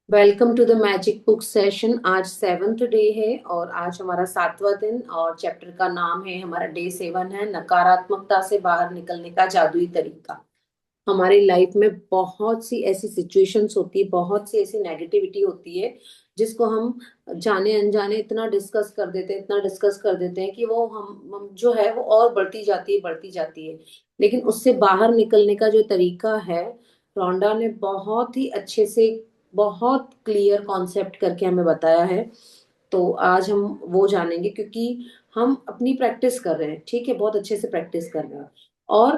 Welcome to the magic book session. आज 7th day है और आज हमारा 7वां दिन और चैप्टर का नाम है, हमारा डे 7 है, नकारात्मकता से बाहर निकलने का जादुई तरीका। हमारी लाइफ में बहुत सी ऐसी सिचुएशंस होती है, बहुत सी ऐसी नेगेटिविटी होती है जिसको हम जाने अनजाने इतना डिस्कस कर देते हैं, इतना डिस्कस कर देते हैं कि वो हम जो है वो और बढ़ती जाती है, बढ़ती जाती है। लेकिन उससे बाहर निकलने का जो तरीका है, रोंडा ने बहुत ही अच्छे से, बहुत क्लियर कॉन्सेप्ट करके हमें बताया है। तो आज हम वो जानेंगे, क्योंकि हम अपनी प्रैक्टिस कर रहे हैं, ठीक है, बहुत अच्छे से प्रैक्टिस कर रहे हैं। और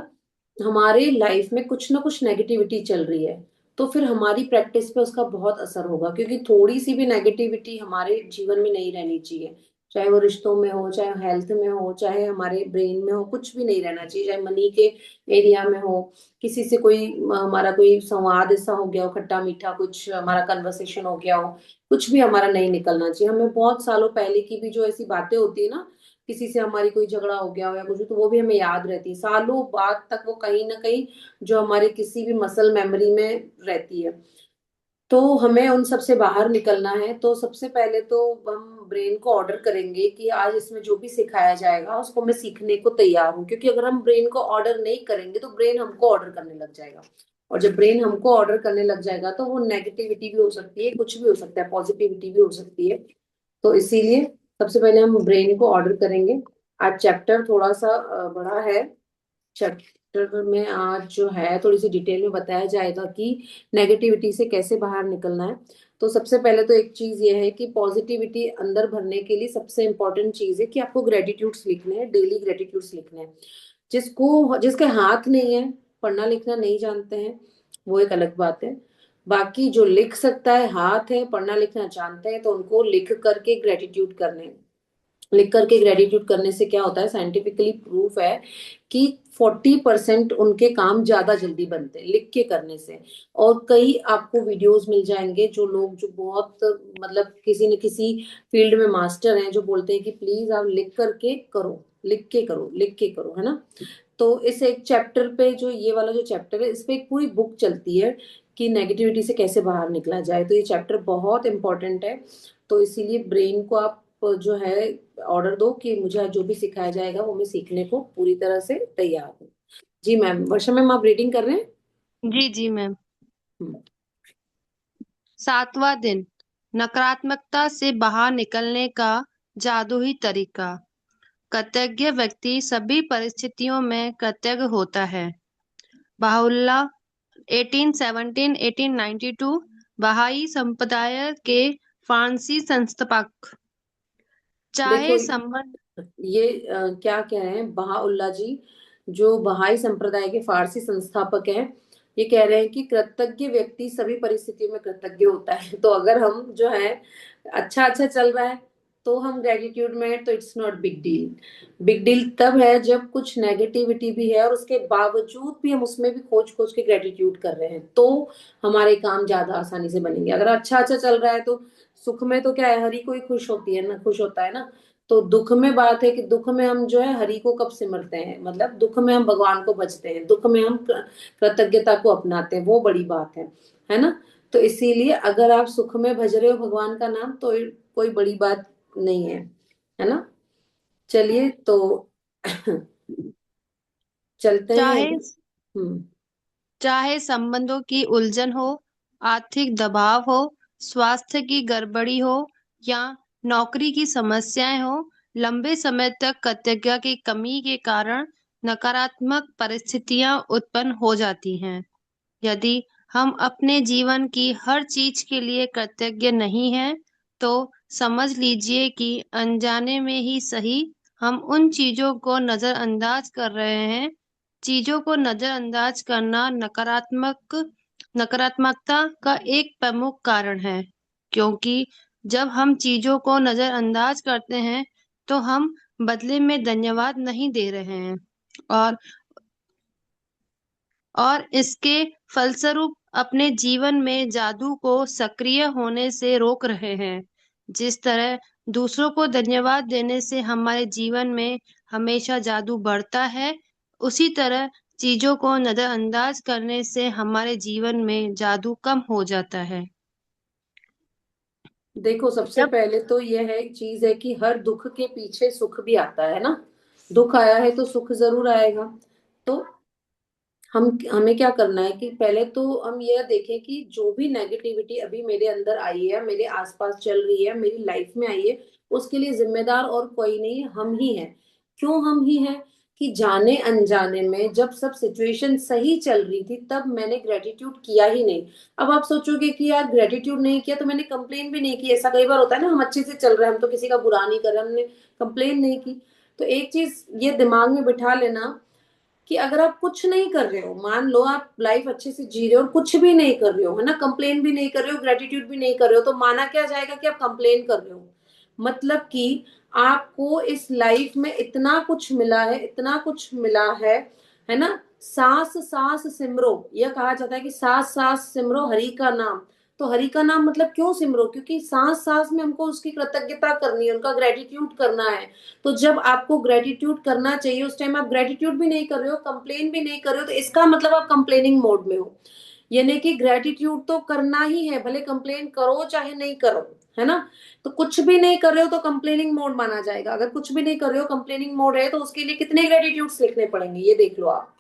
हमारे लाइफ में कुछ ना कुछ नेगेटिविटी चल रही है, तो फिर हमारी प्रैक्टिस पे उसका बहुत असर होगा, क्योंकि थोड़ी सी भी नेगेटिविटी हमारे जीवन में नहीं रहनी चाहिए। चाहे वो रिश्तों में हो, चाहे हेल्थ में हो, चाहे हमारे ब्रेन में हो, कुछ भी नहीं रहना चाहिए। चाहे मनी के एरिया में हो, किसी से कोई हमारा कोई संवाद ऐसा हो गया हो, खट्टा मीठा कुछ हमारा कन्वर्सेशन हो गया हो, कुछ भी हमारा नहीं निकलना चाहिए। हमें बहुत सालों पहले की भी जो ऐसी बातें होती है ना, किसी से हमारी कोई झगड़ा हो गया हो या कुछ, तो वो भी हमें याद रहती है सालों बाद तक, वो कहीं ना कहीं जो हमारे किसी भी मसल मेमोरी में रहती है। तो हमें उन सब से बाहर निकलना है। तो सबसे पहले तो हम ब्रेन को ऑर्डर करेंगे कि आज इसमें जो भी सिखाया जाएगा उसको मैं सीखने को तैयार हूँ, क्योंकि अगर हम ब्रेन को ऑर्डर नहीं करेंगे तो ब्रेन हमको ऑर्डर करने लग जाएगा। और जब ब्रेन हमको ऑर्डर करने लग जाएगा तो वो नेगेटिविटी भी हो सकती है, कुछ भी हो सकता है, पॉजिटिविटी भी हो सकती है। तो इसीलिए सबसे पहले हम ब्रेन को ऑर्डर करेंगे। आज चैप्टर थोड़ा सा बड़ा है। चैप्टर में आज जो है थोड़ी सी डिटेल में बताया जाएगा कि नेगेटिविटी से कैसे बाहर निकलना है। तो सबसे पहले तो एक चीज ये है कि पॉजिटिविटी अंदर भरने के लिए सबसे इंपॉर्टेंट चीज है कि आपको ग्रेटिट्यूड्स लिखने हैं, डेली ग्रेटिट्यूड्स लिखने हैं। जिसके हाथ नहीं है, पढ़ना लिखना नहीं जानते हैं, वो एक अलग बात है। बाकी जो लिख सकता है, हाथ है, पढ़ना लिखना जानते हैं, तो उनको लिख करके ग्रेटिट्यूड करने हैं। लिख करके ग्रेटिट्यूड करने से क्या होता है, साइंटिफिकली प्रूफ है कि 40% उनके काम ज्यादा जल्दी बनते हैं लिख के करने से। और कई आपको वीडियोस मिल जाएंगे, जो लोग जो बहुत मतलब किसी न किसी फील्ड में मास्टर हैं, जो बोलते हैं कि प्लीज आप लिख करके करो, लिख के करो, लिख के करो, है ना। तो इस एक चैप्टर पे, जो ये वाला जो चैप्टर है, इस पे एक पूरी बुक चलती है कि नेगेटिविटी से कैसे बाहर निकला जाए। तो ये चैप्टर बहुत इंपॉर्टेंट है। तो इसीलिए ब्रेन को आप जो है ऑर्डर दो कि मुझे जो भी सिखाया जाएगा वो मैं सीखने को पूरी तरह से तैयार हूँ। जी मैम, वर्षा मैम आप रीडिंग कर रहे हैं? जी जी मैम। हम्म। 7वां दिन, नकारात्मकता से बाहर निकलने का जादुई तरीका। कृतज्ञ व्यक्ति सभी परिस्थितियों में कृतज्ञ होता है। बाहुल्ला 1817 1892, बहाई संप्रदाय के फांसी संस्थापक। देखो, चाहे संबंध ये क्या कह रहे हैं बहाउल्ला जी, जो बहाई संप्रदाय के फारसी संस्थापक हैं। ये कह रहे हैं कि कृतज्ञ व्यक्ति सभी परिस्थितियों में कृतज्ञ होता है। तो अगर हम जो है अच्छा अच्छा चल रहा है तो हम ग्रेटिट्यूड में हैं, तो it's not big deal. Big deal तब है जब कुछ नेगेटिविटी भी है और उसके बावजूद भी हम उसमें भी खोज खोज के ग्रेटिट्यूड कर रहे हैं, तो हमारे काम ज्यादा आसानी से बनेंगे। अगर अच्छा अच्छा चल रहा है तो सुख में तो क्या है, हर ही कोई खुश होती है ना, खुश होता है ना। तो दुख में बात है कि दुख में हम जो है हरि को कब सिमरते हैं, मतलब दुख में हम भगवान को भजते हैं, दुख में हम कृतज्ञता को अपनाते हैं, वो बड़ी बात है ना। तो इसीलिए अगर आप सुख में भज रहे हो भगवान का नाम, तो कोई बड़ी बात नहीं है ना। चलिए तो चलते हैं। चाहे हम्म। चाहे संबंधों की उलझन हो, आर्थिक दबाव हो, स्वास्थ्य की गड़बड़ी हो या नौकरी की समस्याएं हो, लंबे समय तक कृतज्ञता की कमी के कारण नकारात्मक परिस्थितियां उत्पन्न हो जाती हैं। यदि हम अपने जीवन की हर चीज के लिए कृतज्ञ नहीं हैं, तो समझ लीजिए कि अनजाने में ही सही, हम उन चीजों को नजरअंदाज कर रहे हैं। चीजों को नजरअंदाज करना नकारात्मकता का एक प्रमुख कारण है, क्योंकि जब हम चीजों को नजरअंदाज करते हैं, तो हम बदले में धन्यवाद नहीं दे रहे हैं, और इसके फलस्वरूप अपने जीवन में जादू को सक्रिय होने से रोक रहे हैं। जिस तरह दूसरों को धन्यवाद देने से हमारे जीवन में हमेशा जादू बढ़ता है, उसी तरह चीजों को नजरअंदाज करने से हमारे जीवन में जादू कम हो जाता है। देखो, सबसे जब पहले तो यह है चीज है कि हर दुख के पीछे सुख भी आता है ना। दुख आया है तो सुख जरूर आएगा। तो हम हमें क्या करना है कि पहले तो हम यह देखें कि जो भी नेगेटिविटी अभी मेरे अंदर आई है, मेरे आसपास चल रही है, मेरी लाइफ में आई है, उसके लिए जिम्मेदार और कोई नहीं, हम ही हैं। क्यों हम ही हैं? कि जाने अनजाने में जब सब सिचुएशन सही चल रही थी तब मैंने ग्रेटिट्यूड किया ही नहीं। अब आप सोचोगे कि यार ग्रेटिट्यूड नहीं किया तो मैंने कंप्लेन भी नहीं की। ऐसा कई बार होता है ना, हम अच्छे से चल रहे हैं, हम तो किसी का बुरा नहीं कर रहे, हमने कंप्लेन नहीं की। तो एक चीज ये दिमाग में बिठा लेना कि अगर आप कुछ नहीं कर रहे हो, मान लो आप लाइफ अच्छे से जी रहे हो और कुछ भी नहीं कर रहे हो, है ना, कंप्लेन भी नहीं कर रहे हो, ग्रेटिट्यूड भी नहीं कर रहे हो, तो माना क्या जाएगा कि आप कंप्लेन कर रहे हो। मतलब कि आपको इस लाइफ में इतना कुछ मिला है, इतना कुछ मिला है ना। सांस सांस सिमरो, यह कहा जाता है कि सांस सांस सिमरो हरि का नाम। तो हरि का नाम मतलब क्यों सिमरो? क्योंकि सांस सांस में हमको उसकी कृतज्ञता करनी है, उनका ग्रेटिट्यूड करना है। तो जब आपको ग्रेटिट्यूड करना चाहिए उस टाइम आप ग्रेटिट्यूड भी नहीं कर रहे हो, कंप्लेन भी नहीं कर रहे हो, तो इसका मतलब आप कंप्लेनिंग मोड में हो। यानी कि ग्रेटिट्यूड तो करना ही है, भले कंप्लेन करो चाहे नहीं करो, है ना। तो कुछ भी नहीं कर रहे हो तो कंप्लेनिंग मोड माना जाएगा। अगर कुछ भी नहीं कर रहे हो, कंप्लेनिंग मोड है, तो उसके लिए कितने ग्रेटिट्यूड्स लिखने पड़ेंगे ये देख लो आप।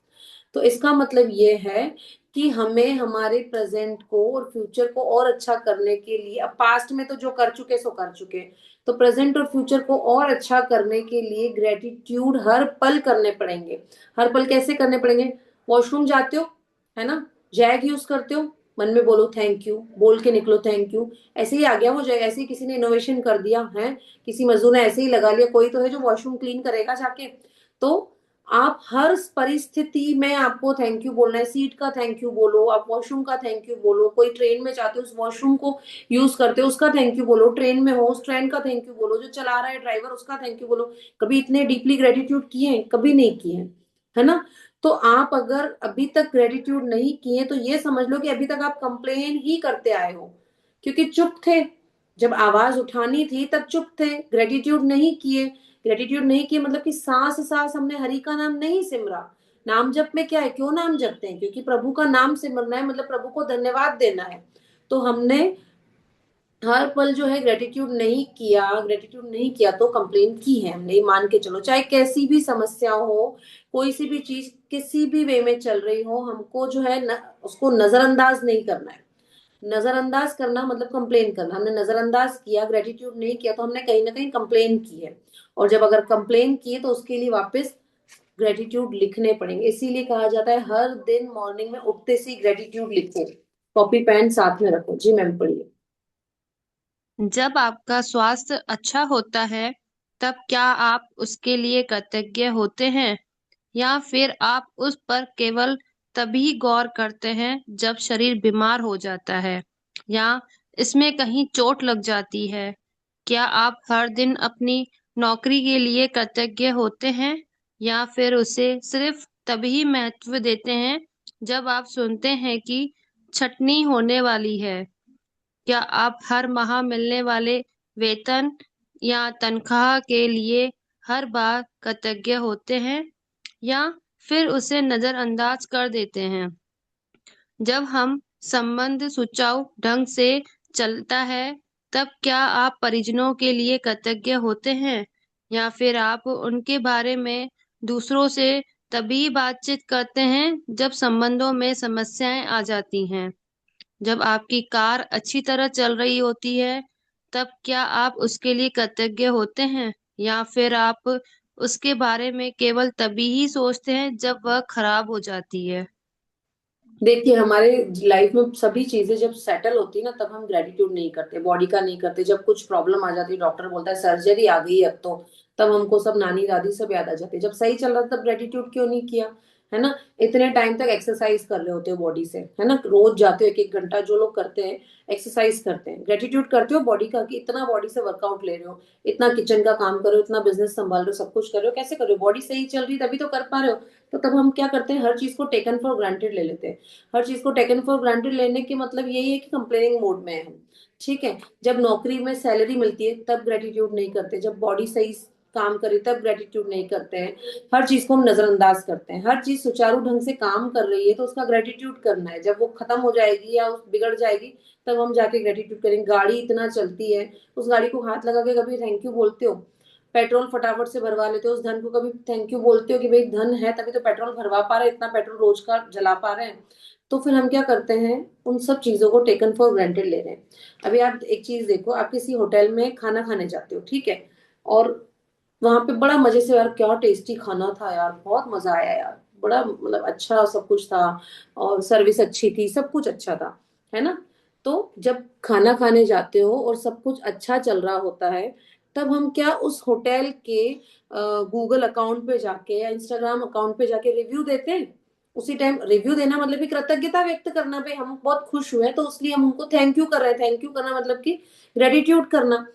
तो इसका मतलब ये है कि हमें हमारे प्रेजेंट को और फ्यूचर को और अच्छा करने के लिए, अब पास्ट में तो जो कर चुके सो कर चुके, तो प्रेजेंट और फ्यूचर को और अच्छा करने के लिए ग्रेटिट्यूड हर पल करने पड़ेंगे। हर पल कैसे करने पड़ेंगे? वॉशरूम जाते हो, है ना, जैग यूज करते हो, मन में बोलो थैंक यू, बोल के निकलो थैंक यू। ऐसे ही आ गया वो जैग, ऐसे ही किसी ने इनोवेशन कर दिया है, किसी मजदूर ने ऐसे ही लगा लिया, कोई तो है जो वॉशरूम क्लीन करेगा जाके। तो आप हर परिस्थिति में आपको थैंक यू बोलना है। सीट का थैंक यू बोलो, आप वॉशरूम का थैंक यू बोलो, कोई ट्रेन में जाते हो उस वॉशरूम को यूज करते हो उसका थैंक यू बोलो, ट्रेन में हो उस ट्रेन का थैंक यू बोलो, जो चला रहा है ड्राइवर उसका थैंक यू बोलो। कभी इतने डीपली ग्रेटिट्यूड किए हैं? कभी नहीं किए हैं, है ना। तो आप अगर अभी तक ग्रेटिट्यूड नहीं किए तो ये समझ लो कि अभी तक आप कंप्लेन ही करते आए हो, क्योंकि चुप थे। जब आवाज उठानी थी तब चुप थे, ग्रेटिट्यूड नहीं किए। ग्रेटिट्यूड नहीं किए मतलब कि सांस सांस हमने हरि का नाम नहीं सिमरा। नाम जप में क्या है, क्यों नाम जपते हैं? क्योंकि प्रभु का नाम सिमरना है, मतलब प्रभु को धन्यवाद देना है। तो हमने हर पल जो है ग्रेटिट्यूड नहीं किया, ग्रेटिट्यूड नहीं किया तो कंप्लेन की है हमने, मान के चलो। चाहे कैसी भी समस्या हो, कोई सी भी चीज किसी भी वे में चल रही हो, हमको जो है उसको नजरअंदाज नहीं करना है। नजरअंदाज करना मतलब कंप्लेन करना। हमने नजरअंदाज किया, ग्रेटिट्यूड नहीं किया, तो हमने कहीं ना कहीं कंप्लेन की है। और जब अगर कंप्लेन की तो उसके लिए वापस ग्रेटिट्यूड लिखने पड़ेंगे। इसीलिए कहा जाता है हर दिन मॉर्निंग में उठते से ग्रेटिट्यूड लिखो। कॉपी पेन साथ में रखो। जी मैम, पढ़िए। जब आपका स्वास्थ्य अच्छा होता है, तब क्या आप उसके लिए कृतज्ञ होते हैं, या फिर आप उस पर केवल तभी गौर करते हैं जब शरीर बीमार हो जाता है या इसमें कहीं चोट लग जाती है? क्या आप हर दिन अपनी नौकरी के लिए कृतज्ञ होते हैं, या फिर उसे सिर्फ तभी महत्व देते हैं जब आप सुनते हैं कि छटनी होने वाली है? क्या आप हर माह मिलने वाले वेतन या तनख्वाह के लिए हर बार कृतज्ञ होते हैं, या फिर उसे नजरअंदाज कर देते हैं? जब हम संबंध सुचारू ढंग से चलता है, तब क्या आप परिजनों के लिए कृतज्ञ होते हैं, या फिर आप उनके बारे में दूसरों से तभी बातचीत करते हैं जब संबंधों में समस्याएं आ जाती हैं? जब आपकी कार अच्छी तरह चल रही होती है, तब क्या आप उसके लिए कृतज्ञ होते हैं, या फिर आप उसके बारे में केवल तभी ही सोचते हैं जब वह खराब हो जाती है? देखिए, हमारे लाइफ में सभी चीजें जब सेटल होती है ना तब हम ग्रेटिट्यूड नहीं करते, बॉडी का नहीं करते। जब कुछ प्रॉब्लम आ जाती है, डॉक्टर बोलता है सर्जरी आ गई अब तो, तब हमको सब नानी दादी सब याद आ जाते हैं। जब सही चल रहा था तब ग्रेटिट्यूड क्यों नहीं किया, है ना। इतने टाइम तक एक्सरसाइज कर रहे होते हो बॉडी से, है ना, रोज जाते हो एक एक घंटा, जो लोग करते हैं एक्सरसाइज करते हैं, ग्रेटिट्यूड करते हो बॉडी का कि इतना बॉडी से वर्कआउट ले रहे हो, इतना किचन का काम कर रहे हो, इतना बिजनेस संभाल रहे हो, सब कुछ कर रहे हो, कैसे कर रहे हो? बॉडी सही चल रही तभी तो कर पा रहे हो। तो तब हम क्या करते हैं, हर चीज को टेकन फॉर ग्रांटेड ले लेते हैं। हर चीज को टेकन फॉर ग्रांटेड लेने की मतलब यही है कि कंप्लेनिंग मोड में है हम। ठीक है। जब नौकरी में सैलरी मिलती है तब ग्रेटिट्यूड नहीं करते, जब बॉडी सही काम करी तब ग्रेटिट्यूड नहीं करते हैं। हर चीज को हम नजरअंदाज करते हैं। हर चीज सुचारू ढंग से काम कर रही है तो उसका ग्रेटिट्यूड करना है। जब वो खत्म हो जाएगी या बिगड़ जाएगी तब हम जाके ग्रेटिट्यूड करेंगे। गाड़ी इतना चलती है, उस गाड़ी को हाथ लगा के कभी थैंक यू बोलते हो? पेट्रोल फटाफट से भरवा लेते हो, उस धन को कभी थैंक यू बोलते हो कि भाई धन है तभी तो पेट्रोल भरवा पा रहे हैं, इतना पेट्रोल रोज का जला पा रहे हैं? तो फिर हम क्या करते हैं, उन सब चीजों को टेकन फॉर ग्रांटेड ले रहे हैं। अभी आप एक चीज देखो, आप किसी होटल में खाना खाने जाते हो, ठीक है, और वहां पे बड़ा मजे से, यार क्या टेस्टी खाना था यार, बहुत मजा आया यार, बड़ा मतलब अच्छा सब कुछ था, और सर्विस अच्छी थी, सब कुछ अच्छा था, है ना? तो जब खाना खाने जाते हो और सब कुछ अच्छा चल रहा होता है, तब हम क्या उस होटल के गूगल अकाउंट पे जाके या इंस्टाग्राम अकाउंट पे जाके रिव्यू देते हैं? उसी टाइम रिव्यू देना मतलब भी कृतज्ञता व्यक्त करना, पे हम बहुत खुश हुए तो इसलिए हम उनको थैंक यू कर रहे हैं। थैंक यू करना मतलब कि ग्रेटिट्यूड करना।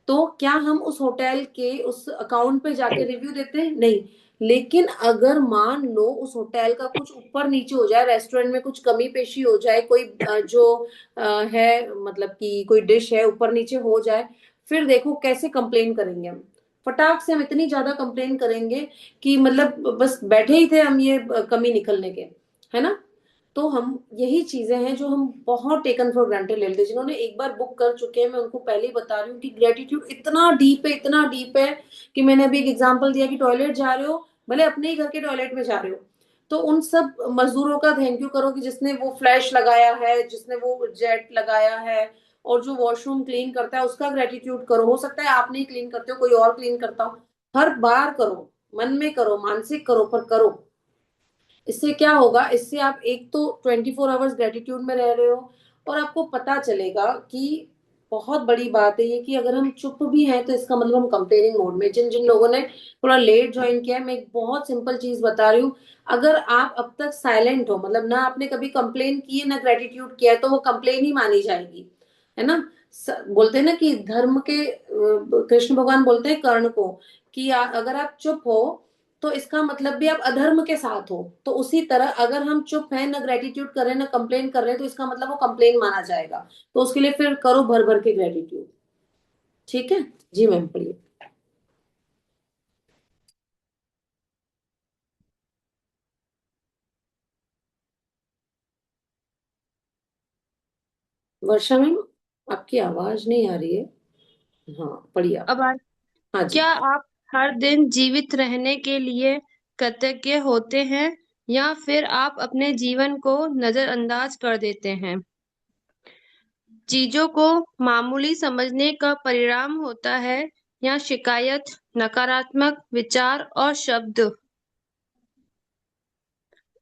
तो क्या हम उस होटल के उस अकाउंट पे जाके रिव्यू देते हैं? नहीं। लेकिन अगर मान लो उस होटल का कुछ ऊपर नीचे हो जाए, रेस्टोरेंट में कुछ कमी पेशी हो जाए, कोई जो है मतलब कि कोई डिश है ऊपर नीचे हो जाए, फिर देखो कैसे कंप्लेन करेंगे हम। फटाक से हम इतनी ज्यादा कंप्लेन करेंगे कि मतलब बस बैठे ही थे हम ये कमी निकलने के, है ना? तो हम यही चीजें हैं जो हम बहुत टेकन फॉर ग्रांटेड ले लेते हैं। जिन्होंने एक बार बुक कर चुके हैं, मैं उनको पहले ही बता रही हूँ कि ग्रेटिट्यूड इतना डीप है, इतना डीप है कि मैंने अभी एक एग्जांपल दिया कि टॉयलेट जा रहे हो, भले अपने ही घर के टॉयलेट में जा रहे हो, तो उन सब मजदूरों का थैंक यू करो कि जिसने वो फ्लैश लगाया है, जिसने वो जेट लगाया है, और जो वॉशरूम क्लीन करता है उसका ग्रेटिट्यूड करो। हो सकता है आप नहीं क्लीन करते हो, कोई और क्लीन करता हो। हर बार करो, मन में करो, मानसिक करो, पर करो। इससे क्या होगा, इससे आप एक तो 24 आवर्स ग्रेटिट्यूड में रह रहे हो, और आपको पता चलेगा कि बहुत बड़ी बात है ये कि अगर हम चुप भी हैं तो इसका मतलब हम कंप्लेनिंग मोड में। जिन जिन लोगों ने थोड़ा लेट ज्वाइन किया है, मैं एक बहुत सिंपल चीज बता रही हूँ। अगर आप अब तक साइलेंट हो, मतलब ना आपने कभी कंप्लेन की है ना ग्रेटिट्यूड किया है, तो वो कंप्लेन ही मानी जाएगी, है ना? बोलते हैं ना कि धर्म के कृष्ण भगवान बोलते हैं कर्ण को कि अगर आप चुप हो तो इसका मतलब भी आप अधर्म के साथ हो। तो उसी तरह अगर हम चुप हैं, ना ग्रेटिट्यूड कर रहे हैं, ना कंप्लेन कर रहे हैं, तो इसका मतलब वो कंप्लेन माना जाएगा। तो उसके लिए फिर करो भर भर के ग्रेटिट्यूड। ठीक है? जी मैम, पढ़िए। वर्षा मैम, आपकी आवाज नहीं आ रही है। हाँ, पढ़िए आप। अब आ, हाँ जी। क्या आप हर दिन जीवित रहने के लिए कृतज्ञ होते हैं या फिर आप अपने जीवन को नजरअंदाज कर देते हैं? चीजों को मामूली समझने का परिणाम होता है या शिकायत, नकारात्मक विचार और शब्द?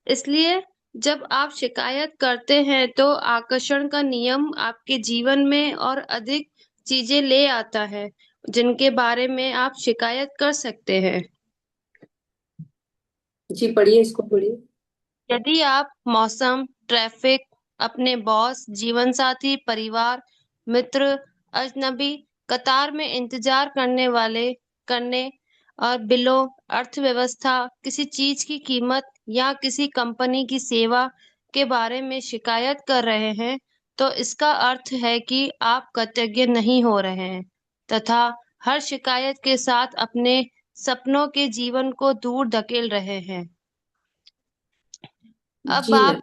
इसलिए जब आप शिकायत करते हैं तो आकर्षण का नियम आपके जीवन में और अधिक चीजें ले आता है जिनके बारे में आप शिकायत कर सकते हैं। जी पढ़िए, इसको पढ़िए। यदि आप मौसम, ट्रैफिक, अपने बॉस, जीवन साथी, परिवार, मित्र, अजनबी, कतार में इंतजार करने और बिलों, अर्थव्यवस्था, किसी चीज की कीमत या किसी कंपनी की सेवा के बारे में शिकायत कर रहे हैं, तो इसका अर्थ है कि आप कृतज्ञ नहीं हो रहे हैं तथा हर शिकायत के साथ अपने सपनों के जीवन को दूर धकेल रहे हैं। अब जी मैम। आप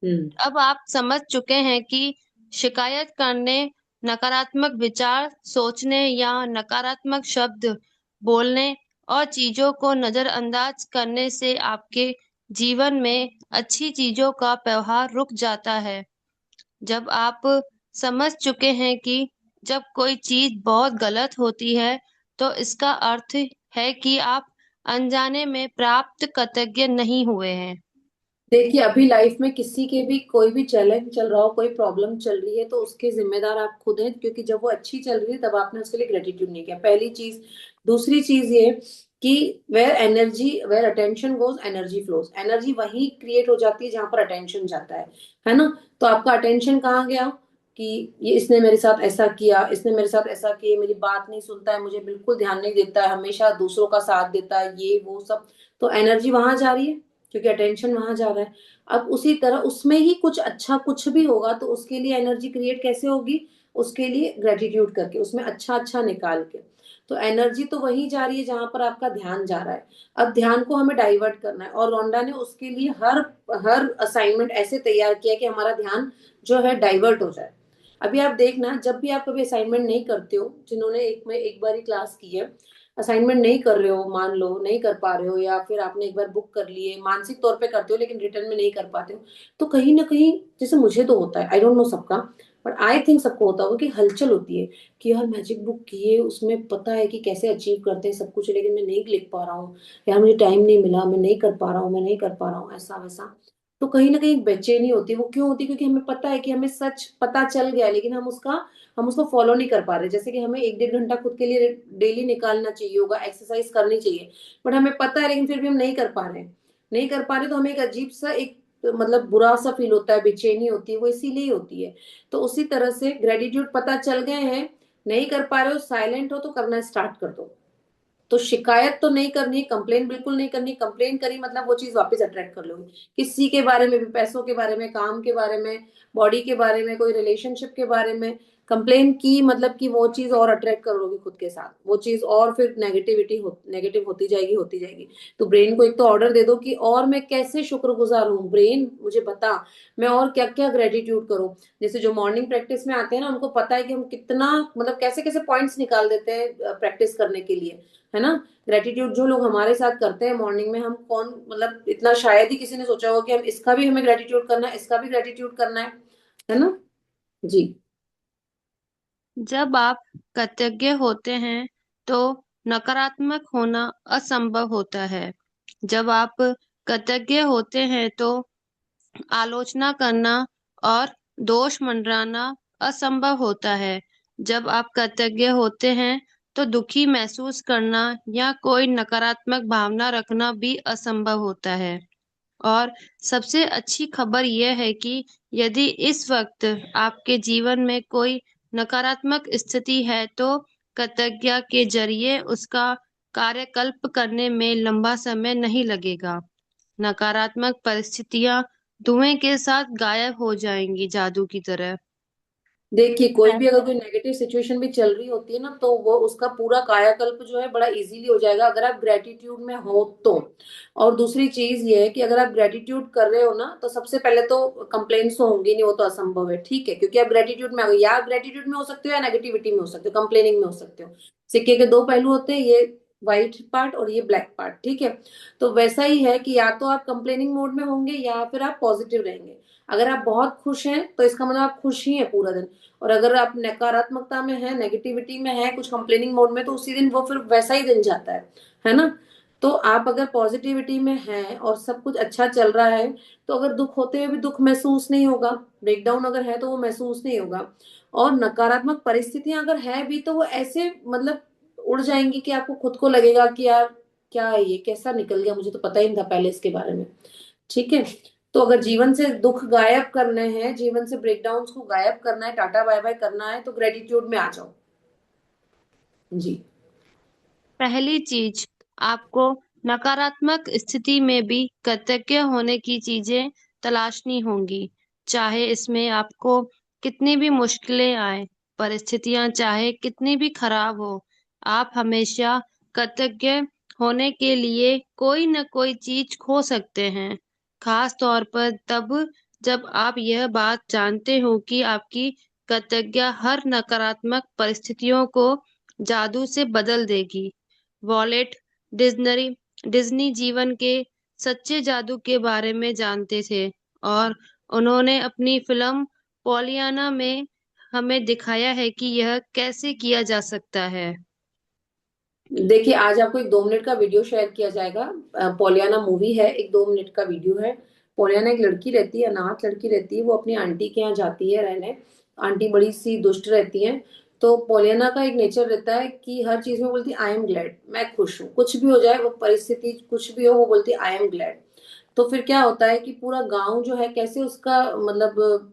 हम्म। अब आप समझ चुके हैं कि शिकायत करने, नकारात्मक विचार सोचने या नकारात्मक शब्द बोलने और चीजों को नजरअंदाज करने से आपके जीवन में अच्छी चीजों का व्यवहार रुक जाता है। जब आप समझ चुके हैं कि जब कोई चीज बहुत गलत होती है, तो इसका अर्थ है कि आप अनजाने में प्राप्त कृतज्ञ नहीं हुए हैं। देखिए, अभी लाइफ में किसी के भी कोई भी चैलेंज चल रहा हो, कोई प्रॉब्लम चल रही है, तो उसके जिम्मेदार आप खुद हैं, क्योंकि जब वो अच्छी चल रही है तब आपने उसके लिए ग्रेटिट्यूड नहीं किया, पहली चीज। दूसरी चीज ये कि where attention goes energy flows. Energy वहीं क्रिएट हो जाती है जहां पर अटेंशन जाता है ना? तो आपका अटेंशन कहाँ गया कि ये इसने मेरे साथ ऐसा किया, इसने मेरे साथ ऐसा किया, मेरी बात नहीं सुनता है, मुझे बिल्कुल ध्यान नहीं देता है, हमेशा दूसरों का साथ देता है, ये वो सब। तो एनर्जी वहां जा रही है, क्योंकि अटेंशन वहां जा रहा है। अब उसी तरह उसमें ही कुछ अच्छा कुछ भी होगा तो उसके लिए एनर्जी क्रिएट कैसे होगी? उसके लिए ग्रेटिट्यूड करके, उसमें अच्छा अच्छा निकाल के। तो एनर्जी तो वहीं जा रही है जहां पर आपका ध्यान जा रहा है। अब ध्यान को हमें डाइवर्ट करना है, और रोंडा ने उसके लिए हर हर असाइनमेंट ऐसे तैयार किया कि हमारा ध्यान जो है डाइवर्ट हो जाए। अभी आप देखना, जब भी आप कभी असाइनमेंट नहीं करते हो, जिन्होंने एक बार ही क्लास की है, असाइनमेंट नहीं कर रहे हो, मान लो नहीं कर पा रहे हो, या फिर आपने एक बार बुक कर लिए, मानसिक तौर पे करते हो लेकिन रिटर्न में नहीं कर पाते हो, तो कहीं ना कहीं, जैसे मुझे तो होता है, आई डोंट नो सबका, बट आई थिंक सबको होता होगा कि हलचल होती है कि यार मैजिक बुक किए, उसमें पता है कि कैसे अचीव करते हैं सब कुछ, लेकिन मैं नहीं लिख पा रहा हूँ, यार मुझे टाइम नहीं मिला, मैं नहीं कर पा रहा हूँ, मैं नहीं कर पा रहा हूँ, ऐसा वैसा। तो कहीं ना कहीं एक बेचैनी होती है। वो क्यों होती है? क्योंकि हमें पता है कि हमें सच पता चल गया है, लेकिन हम उसको फॉलो नहीं कर पा रहे। जैसे कि हमें 1-1.5 घंटा खुद के लिए डेली निकालना चाहिए होगा, एक्सरसाइज करनी चाहिए, बट हमें पता है, लेकिन फिर भी हम नहीं कर पा रहे हैं। नहीं कर पा रहे तो हमें एक अजीब सा, एक मतलब बुरा सा फील होता है, बेचैनी होती है, वो इसीलिए होती है। तो उसी तरह से ग्रेटिट्यूड पता चल गए हैं, नहीं कर पा रहे हो, साइलेंट हो, तो करना स्टार्ट कर दो। तो शिकायत तो नहीं करनी, कंप्लेन बिल्कुल नहीं करनी। कंप्लेन करी मतलब वो चीज वापस अट्रैक्ट कर लोगे, किसी के बारे में भी, पैसों के बारे में, काम के बारे में, बॉडी के बारे में, कोई रिलेशनशिप के बारे में कंप्लेन की मतलब कि वो चीज और अट्रैक्ट करोगे खुद के साथ, वो चीज और फिर नेगेटिव होती जाएगी, होती जाएगी। तो ब्रेन को एक तो ऑर्डर दे दो कि और मैं कैसे शुक्रगुजार हूँ, ब्रेन मुझे बता, मैं और क्या क्या ग्रेटिट्यूड करूँ। जैसे जो मॉर्निंग प्रैक्टिस में आते हैं ना, उनको पता है कि हम कितना मतलब कैसे कैसे पॉइंट्स निकाल देते हैं प्रैक्टिस करने के लिए, है ना। ग्रेटिट्यूड जो लोग हमारे साथ करते हैं मॉर्निंग में, हम कौन मतलब इतना शायद ही किसी ने सोचा होगा कि हम इसका भी हमें ग्रेटिट्यूड करना है, इसका भी ग्रेटिट्यूड करना है ना। जी। जब आप कृतज्ञ होते हैं तो नकारात्मक होना असंभव होता है। जब आप कृतज्ञ होते हैं तो आलोचना करना और दोष मंडराना असंभव होता है। जब आप कृतज्ञ होते हैं तो दुखी महसूस करना या कोई नकारात्मक भावना रखना भी असंभव होता है। और सबसे अच्छी खबर यह है कि यदि इस वक्त आपके जीवन में कोई नकारात्मक स्थिति है तो कृतज्ञता के जरिए उसका कार्यकल्प करने में लंबा समय नहीं लगेगा। नकारात्मक परिस्थितियां धुएं के साथ गायब हो जाएंगी जादू की तरह। देखिए, कोई भी अगर कोई नेगेटिव सिचुएशन भी चल रही होती है ना, तो वो उसका पूरा कायाकल्प जो है बड़ा इजीली हो जाएगा अगर आप ग्रेटिट्यूड में हो तो। और दूसरी चीज ये है कि अगर आप ग्रेटिट्यूड कर रहे हो ना, तो सबसे पहले तो कंप्लेन्स तो होंगी नहीं, वो तो असंभव है, ठीक है, क्योंकि आप ग्रेटिट्यूड में आ गए, या आप ग्रेटिट्यूड में हो सकते हो या नेगेटिविटी में हो सकते हो, कंप्लेनिंग में हो सकते हो। सिक्के के दो पहलू होते हैं, ये व्हाइट पार्ट और ये ब्लैक पार्ट, ठीक है। तो वैसा ही है कि या तो आप कंप्लेनिंग मोड में होंगे या फिर आप पॉजिटिव रहेंगे। अगर आप बहुत खुश हैं तो इसका मतलब आप खुश ही हैं पूरा दिन। और अगर आप नकारात्मकता में है, नेगेटिविटी में है, कुछ कंप्लेनिंग मोड में, तो उसी दिन वो फिर वैसा ही दिन जाता है ना। तो आप अगर पॉजिटिविटी में हैं और सब कुछ अच्छा चल रहा है, तो अगर दुख होते हुए भी दुख महसूस नहीं होगा, ब्रेकडाउन अगर है तो वो महसूस नहीं होगा। और नकारात्मक परिस्थितियां अगर है भी, तो वो ऐसे मतलब उड़ जाएंगी कि आपको खुद को लगेगा कि यार क्या है ये, कैसा निकल गया, मुझे तो पता ही नहीं था पहले इसके बारे में। ठीक है। तो अगर जीवन से दुख गायब करने हैं, जीवन से ब्रेकडाउन्स को गायब करना है, टाटा बाय बाय करना है, तो ग्रेटिट्यूड में आ जाओ। जी। पहली चीज, आपको नकारात्मक स्थिति में भी कृतज्ञ होने की चीजें तलाशनी होंगी। चाहे इसमें आपको कितनी भी मुश्किलें आए, परिस्थितियां चाहे कितनी भी खराब हो, आप हमेशा कृतज्ञ होने के लिए कोई न कोई चीज खो सकते हैं। खास तौर पर तब जब आप यह बात जानते हो कि आपकी कृतज्ञता हर नकारात्मक परिस्थितियों को जादू से बदल देगी। वॉलेट डिज्नरी डिज्नी जीवन के सच्चे जादू के बारे में जानते थे, और उन्होंने अपनी फिल्म पॉलियाना में हमें दिखाया है कि यह कैसे किया जा सकता है। देखिए, आज आपको एक 2 मिनट का वीडियो शेयर किया जाएगा। पोलियाना मूवी है, एक 2 मिनट का वीडियो है। पोलियाना एक लड़की रहती है, अनाथ लड़की रहती है, वो अपनी आंटी के यहाँ जाती है रहने। आंटी बड़ी सी दुष्ट रहती है। तो पोलियाना का एक नेचर रहता है कि हर चीज में बोलती आई एम ग्लैड, मैं खुश हूँ, कुछ भी हो जाए, वो परिस्थिति कुछ भी हो, वो बोलती आई एम ग्लैड। तो फिर क्या होता है कि पूरा गांव जो है कैसे उसका मतलब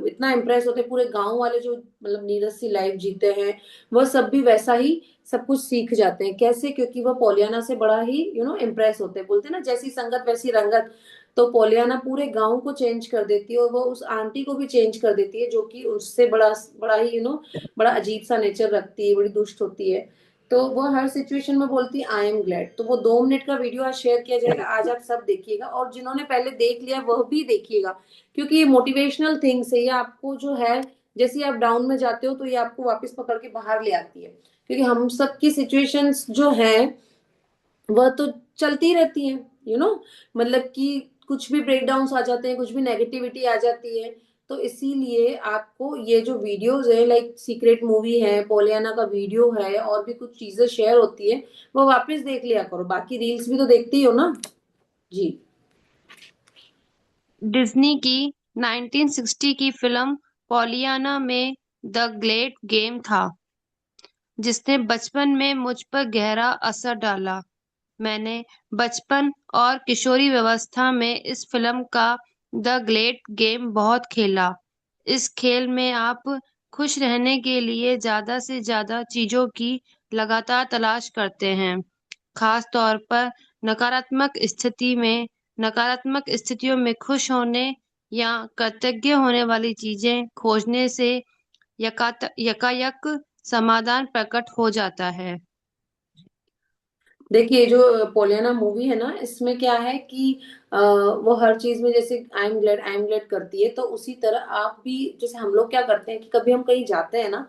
इतना इम्प्रेस होते हैं पूरे गांव वाले, जो मतलब नीरस सी लाइफ जीते हैं, वह सब भी वैसा ही सब कुछ सीख जाते हैं। कैसे? क्योंकि वह पोलियाना से बड़ा ही इम्प्रेस होते हैं। बोलते हैं ना, जैसी संगत वैसी रंगत। तो पोलियाना पूरे गांव को चेंज कर देती है, और वो उस आंटी को भी चेंज कर देती है, जो कि उससे बड़ा बड़ा ही बड़ा अजीब सा नेचर रखती है, बड़ी दुष्ट होती है। तो वो हर सिचुएशन में बोलती है आई एम ग्लैड। तो वो 2 मिनट का वीडियो आज शेयर किया जाएगा, आज आप सब देखिएगा, और जिन्होंने पहले देख लिया वह भी देखिएगा, क्योंकि ये मोटिवेशनल थिंग्स है। ये आपको जो है, जैसे ही आप डाउन में जाते हो तो ये आपको वापस पकड़ के बाहर ले आती है, क्योंकि हम सबकी सिचुएशंस जो है वह तो चलती रहती है, मतलब कि कुछ भी ब्रेकडाउन्स आ जाते हैं, कुछ भी नेगेटिविटी आ जाती है। तो इसीलिए आपको ये जो वीडियोस है, लाइक सीक्रेट मूवी है, पोलियाना का वीडियो है, और भी कुछ चीजें शेयर होती है, वो वापस देख लिया करो। बाकी रील्स भी तो देखती हो ना। जी। डिज्नी की 1960 की फिल्म पॉलियाना में द ग्रेट गेम था, जिसने बचपन में मुझ पर गहरा असर डाला। मैंने बचपन और किशोरी व्यवस्था में इस फिल्म का द ग्रेट गेम बहुत खेला। इस खेल में आप खुश रहने के लिए ज्यादा से ज्यादा चीजों की लगातार तलाश करते हैं, खास तौर पर नकारात्मक स्थिति में नकारात्मक स्थितियों में खुश होने या कृतज्ञ होने वाली चीजें खोजने से यकायक समाधान प्रकट हो जाता है। देखिए, जो पोलियाना मूवी है ना, इसमें क्या है कि वो हर चीज में जैसे आई एम ग्लेड करती है, तो उसी तरह आप भी, जैसे हम लोग क्या करते हैं कि कभी हम कहीं जाते हैं ना,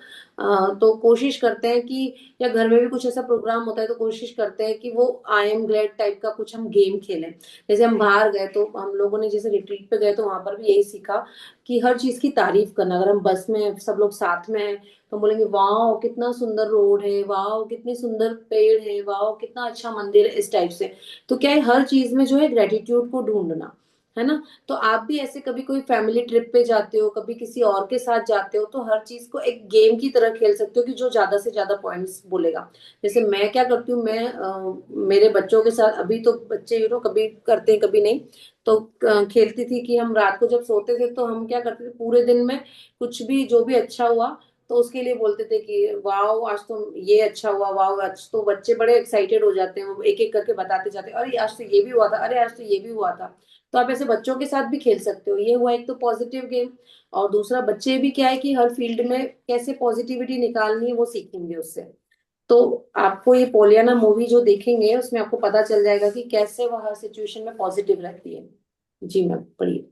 तो कोशिश करते हैं कि, या घर में भी कुछ ऐसा प्रोग्राम होता है तो कोशिश करते हैं कि वो आई एम ग्लेड टाइप का कुछ हम गेम खेलें। जैसे हम बाहर गए तो हम लोगों ने, जैसे रिट्रीट पे गए तो वहां पर भी यही सीखा कि हर चीज की तारीफ करना। अगर हम बस में सब लोग साथ में हैं तो हम बोलेंगे वाह कितना सुंदर रोड है, वाह कितने सुंदर पेड़ है, वाह कितना अच्छा मंदिर है, इस टाइप से। तो क्या है, हर चीज में जो है ग्रेटिट्यूड को ढूंढना, है ना। तो आप भी ऐसे कभी कोई फैमिली ट्रिप पे जाते हो, कभी किसी और के साथ जाते हो, तो हर चीज को एक गेम की तरह खेल सकते हो कि जो ज्यादा से ज्यादा पॉइंट्स बोलेगा। जैसे मैं क्या करती हूँ, मैं मेरे बच्चों के साथ, अभी तो बच्चे कभी करते हैं कभी नहीं, तो खेलती थी कि हम रात को जब सोते थे तो हम क्या करते थे, पूरे दिन में कुछ भी जो भी अच्छा हुआ तो उसके लिए बोलते थे कि वाह आज तो ये अच्छा हुआ, वाह आज तो, बच्चे बड़े एक्साइटेड हो जाते हैं, वो एक एक करके बताते जाते हैं, अरे आज तो ये भी हुआ था, अरे आज तो ये भी हुआ था। तो आप ऐसे बच्चों के साथ भी खेल सकते हो। ये हुआ एक तो पॉजिटिव गेम, और दूसरा बच्चे भी क्या है कि हर फील्ड में कैसे पॉजिटिविटी निकालनी है वो सीखेंगे उससे। तो आपको ये पोलियाना मूवी जो देखेंगे उसमें आपको पता चल जाएगा कि कैसे वह हर सिचुएशन में पॉजिटिव रहती है। जी मैम, पढ़िए।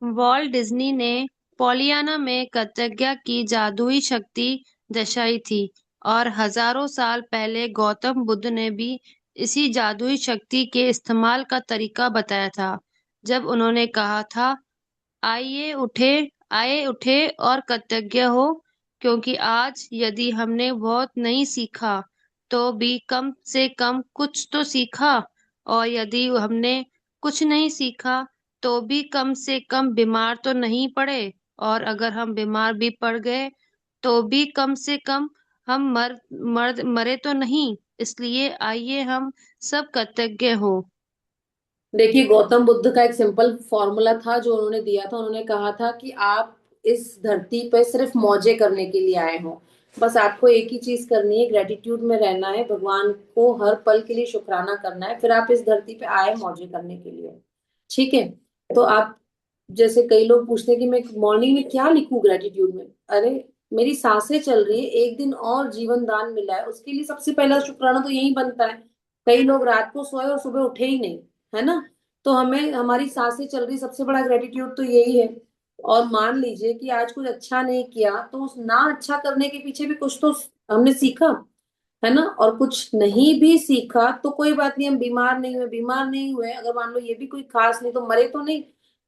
वॉल्ट डिज्नी ने पॉलियाना में कृतज्ञता की जादुई शक्ति दर्शाई थी, और हजारों साल पहले गौतम बुद्ध ने भी इसी जादुई शक्ति के इस्तेमाल का तरीका बताया था, जब उन्होंने कहा था, आइए उठे आए उठे और कृतज्ञ हो, क्योंकि आज यदि हमने बहुत नहीं सीखा तो भी कम से कम कुछ तो सीखा, और यदि हमने कुछ नहीं सीखा तो भी कम से कम बीमार तो नहीं पड़े, और अगर हम बीमार भी पड़ गए तो भी कम से कम हम मरे तो नहीं। इसलिए आइए हम सब कृतज्ञ हो। देखिए, गौतम बुद्ध का एक सिंपल फॉर्मूला था जो उन्होंने दिया था। उन्होंने कहा था कि आप इस धरती पे सिर्फ मौजे करने के लिए आए हो। बस आपको एक ही चीज करनी है, ग्रेटिट्यूड में रहना है, भगवान को हर पल के लिए शुक्राना करना है, फिर आप इस धरती पे आए मौजे करने के लिए। ठीक है। तो आप, जैसे कई लोग पूछते हैं कि मैं मॉर्निंग में क्या लिखूं ग्रेटिट्यूड में, अरे मेरी सांसें चल रही है, एक दिन और जीवन दान मिला है, उसके लिए सबसे पहला शुक्राना तो यही बनता है। कई लोग रात को सोए और सुबह उठे ही नहीं, है ना। तो हमें, हमारी सांसें चल रही, सबसे बड़ा ग्रेटिट्यूड तो यही है। और मान लीजिए कि आज कुछ अच्छा नहीं किया तो उस ना अच्छा करने के पीछे भी कुछ तो हमने सीखा, है ना। और कुछ नहीं भी सीखा तो कोई बात नहीं, हम बीमार नहीं हुए, अगर मान लो ये भी कोई खास नहीं, तो मरे तो नहीं।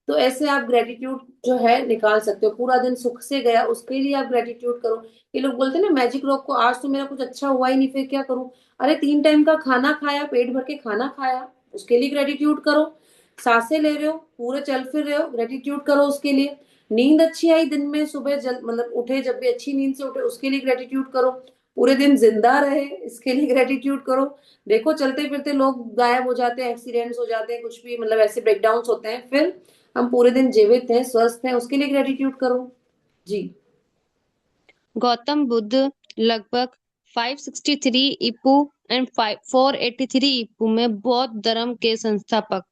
तो ऐसे आप ग्रेटिट्यूड जो है निकाल सकते हो। पूरा दिन सुख से गया उसके लिए आप ग्रेटिट्यूड करो। ये लोग बोलते हैं ना मैजिक रॉक को, आज तो मेरा कुछ अच्छा हुआ ही नहीं, फिर क्या करूं। अरे 3 टाइम का खाना खाया, पेट भर के खाना खाया, उसके लिए ग्रेटिट्यूड करो। सांसें ले रहे हो, पूरे चल फिर रहे हो, ग्रेटिट्यूड करो उसके लिए। नींद अच्छी आई दिन में, सुबह जल मतलब उठे, जब भी अच्छी नींद से उठे उसके लिए ग्रेटिट्यूड करो। पूरे दिन जिंदा रहे इसके लिए ग्रेटिट्यूड करो। देखो चलते फिरते लोग गायब हो जाते हैं, एक्सीडेंट्स हो जाते हैं, कुछ भी मतलब ऐसे ब्रेकडाउन्स होते हैं, फिर हम पूरे दिन जीवित हैं, स्वस्थ हैं, उसके लिए ग्रेटिट्यूड करो। जी। गौतम बुद्ध लगभग 563 ईपू एंड 483 ईपू में बौद्ध धर्म के संस्थापक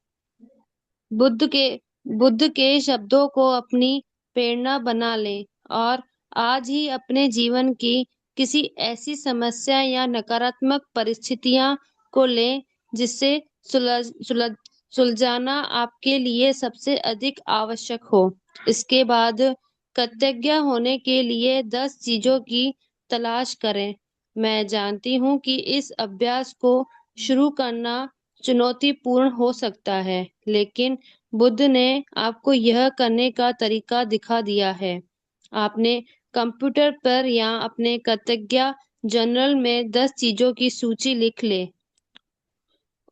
बुद्ध के बुद्ध के शब्दों को अपनी प्रेरणा बना लें, और आज ही अपने जीवन की किसी ऐसी समस्या या नकारात्मक परिस्थितियां को लें जिससे सुलझ सुलझ सुलझाना आपके लिए सबसे अधिक आवश्यक हो। इसके बाद कृतज्ञ होने के लिए 10 चीजों की तलाश करें। मैं जानती हूँ कि इस अभ्यास को शुरू करना चुनौतीपूर्ण हो सकता है, लेकिन बुद्ध ने आपको यह करने का तरीका दिखा दिया है। आपने कंप्यूटर पर या अपने कृतज्ञता जर्नल में 10 चीजों की सूची लिख ले।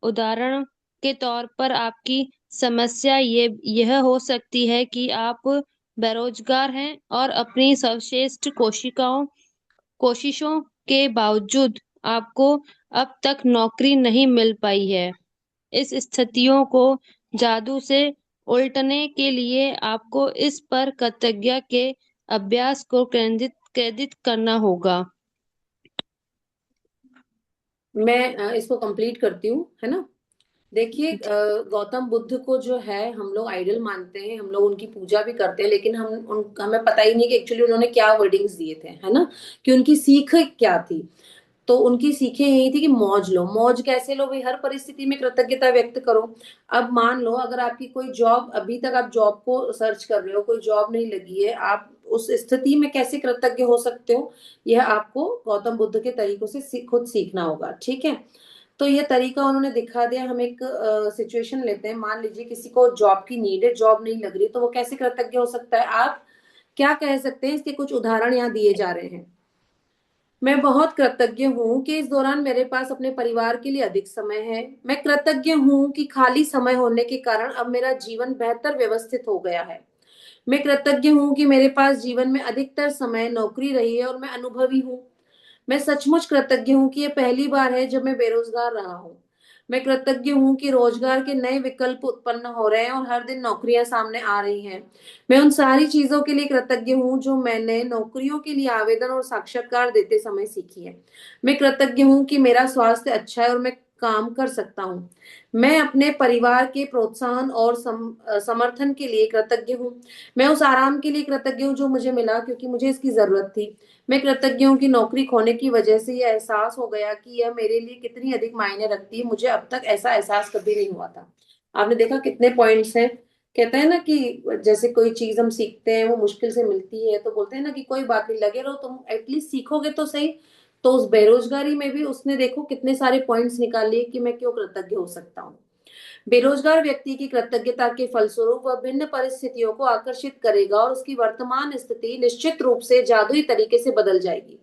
उदाहरण के तौर पर आपकी समस्या यह हो सकती है कि आप बेरोजगार हैं और अपनी सर्वश्रेष्ठ कोशिशों के बावजूद आपको अब तक नौकरी नहीं मिल पाई है। इस स्थितियों को जादू से उलटने के लिए आपको इस पर कृतज्ञता के अभ्यास को केंद्रित करना होगा। मैं इसको कंप्लीट करती हूँ, है ना। देखिए, गौतम बुद्ध को जो है हम लोग आइडल मानते हैं, हम लोग उनकी पूजा भी करते हैं, लेकिन हमें पता ही नहीं कि एक्चुअली उन्होंने क्या वर्डिंग्स दिए थे, है ना, कि उनकी सीख क्या थी। तो उनकी सीखें यही थी कि मौज लो। मौज कैसे लो भाई? हर परिस्थिति में कृतज्ञता व्यक्त करो। अब मान लो अगर आपकी कोई जॉब, अभी तक आप जॉब को सर्च कर रहे हो, कोई जॉब नहीं लगी है, आप उस स्थिति में कैसे कृतज्ञ हो सकते हो? यह आपको गौतम बुद्ध के तरीकों से खुद सीखना होगा, ठीक है। तो ये तरीका उन्होंने दिखा दिया। हम एक सिचुएशन लेते हैं, मान लीजिए किसी को जॉब की नीड है, जॉब नहीं लग रही, तो वो कैसे कृतज्ञ हो सकता है? आप क्या कह सकते हैं? इसके कुछ उदाहरण यहाँ दिए जा रहे हैं। मैं बहुत कृतज्ञ हूँ कि इस दौरान मेरे पास अपने परिवार के लिए अधिक समय है। मैं कृतज्ञ हूँ कि खाली समय होने के कारण अब मेरा जीवन बेहतर व्यवस्थित हो गया है। मैं कृतज्ञ हूँ कि मेरे पास जीवन में अधिकतर समय नौकरी रही है और मैं अनुभवी हूँ। मैं सचमुच कृतज्ञ हूँ कि ये पहली बार है जब मैं बेरोजगार रहा हूँ। मैं कृतज्ञ हूँ कि रोजगार के नए विकल्प उत्पन्न हो रहे हैं और हर दिन नौकरियां सामने आ रही हैं। मैं उन सारी चीजों के लिए कृतज्ञ हूँ जो मैंने नौकरियों के लिए आवेदन और साक्षात्कार देते समय सीखी है। मैं कृतज्ञ हूँ कि मेरा स्वास्थ्य अच्छा है और मैं काम कर सकता हूँ। मैं अपने परिवार के प्रोत्साहन और समर्थन के लिए कृतज्ञ हूँ। मैं उस आराम के लिए कृतज्ञ हूँ जो मुझे मिला, क्योंकि मुझे इसकी जरूरत थी। मैं कृतज्ञ हूँ कि नौकरी खोने की वजह से यह एहसास हो गया कि यह मेरे लिए कितनी अधिक मायने रखती है। मुझे अब तक ऐसा एहसास कभी नहीं हुआ था। आपने देखा कितने पॉइंट्स हैं। कहते हैं ना कि जैसे कोई चीज हम सीखते हैं वो मुश्किल से मिलती है, तो बोलते हैं ना कि कोई बात नहीं, लगे रहो, तुम एटलीस्ट सीखोगे तो सही। तो उस बेरोजगारी में भी उसने देखो कितने सारे पॉइंट्स निकाल लिए कि मैं क्यों कृतज्ञ हो सकता हूँ। बेरोजगार व्यक्ति की कृतज्ञता के फलस्वरूप वह भिन्न परिस्थितियों को आकर्षित करेगा और उसकी वर्तमान स्थिति निश्चित रूप से जादुई तरीके से बदल जाएगी।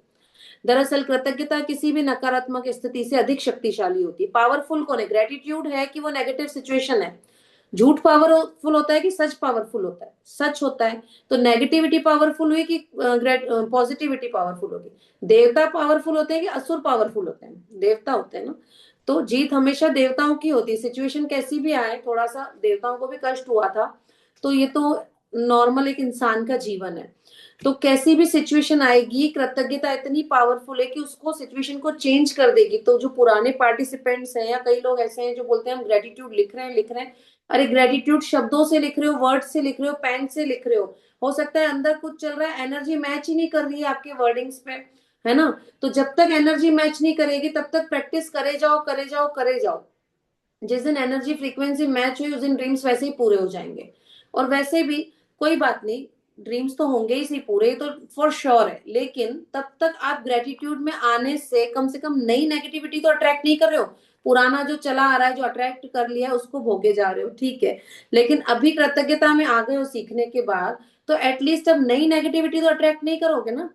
दरअसल कृतज्ञता किसी भी नकारात्मक स्थिति से अधिक शक्तिशाली होती है। पावरफुल कौन है? ग्रेटिट्यूड है कि वो नेगेटिव सिचुएशन है? झूठ पावरफुल होता है कि सच पावरफुल होता है? सच होता है। तो नेगेटिविटी पावरफुल हुई कि पॉजिटिविटी पावरफुल होगी? देवता पावरफुल होते हैं कि असुर पावरफुल होते हैं? देवता होते हैं ना। तो जीत हमेशा देवताओं की होती है। सिचुएशन कैसी भी आए, थोड़ा सा देवताओं को भी कष्ट हुआ था, तो ये तो नॉर्मल एक इंसान का जीवन है। तो कैसी भी सिचुएशन आएगी, कृतज्ञता इतनी पावरफुल है कि उसको, सिचुएशन को चेंज कर देगी। तो जो पुराने पार्टिसिपेंट्स हैं या कई लोग ऐसे हैं जो बोलते हैं हम ग्रेटिट्यूड लिख रहे हैं, लिख रहे हैं। अरे ग्रेटिट्यूड शब्दों से लिख रहे हो, वर्ड से लिख रहे हो, पेन से लिख रहे हो सकता है अंदर कुछ चल रहा है, एनर्जी मैच ही नहीं कर रही है आपके वर्डिंग्स पे, है ना। तो जब तक एनर्जी मैच नहीं करेगी तब तक प्रैक्टिस करे जाओ, करे जाओ, करे जाओ। जिस दिन एनर्जी फ्रीक्वेंसी मैच हुई उस दिन ड्रीम्स वैसे ही पूरे हो जाएंगे। और वैसे भी कोई बात नहीं, ड्रीम्स तो होंगे ही सही पूरे, तो फॉर श्योर है। लेकिन तब तक आप ग्रेटिट्यूड में आने से कम नई नेगेटिविटी तो अट्रैक्ट नहीं कर रहे हो। पुराना जो चला आ रहा है, जो अट्रैक्ट कर लिया है, उसको भोगे जा रहे हो, ठीक है। लेकिन अभी कृतज्ञता में आ गए हो सीखने के बाद, तो एटलीस्ट अब नई नेगेटिविटी तो अट्रैक्ट नहीं करोगे ना।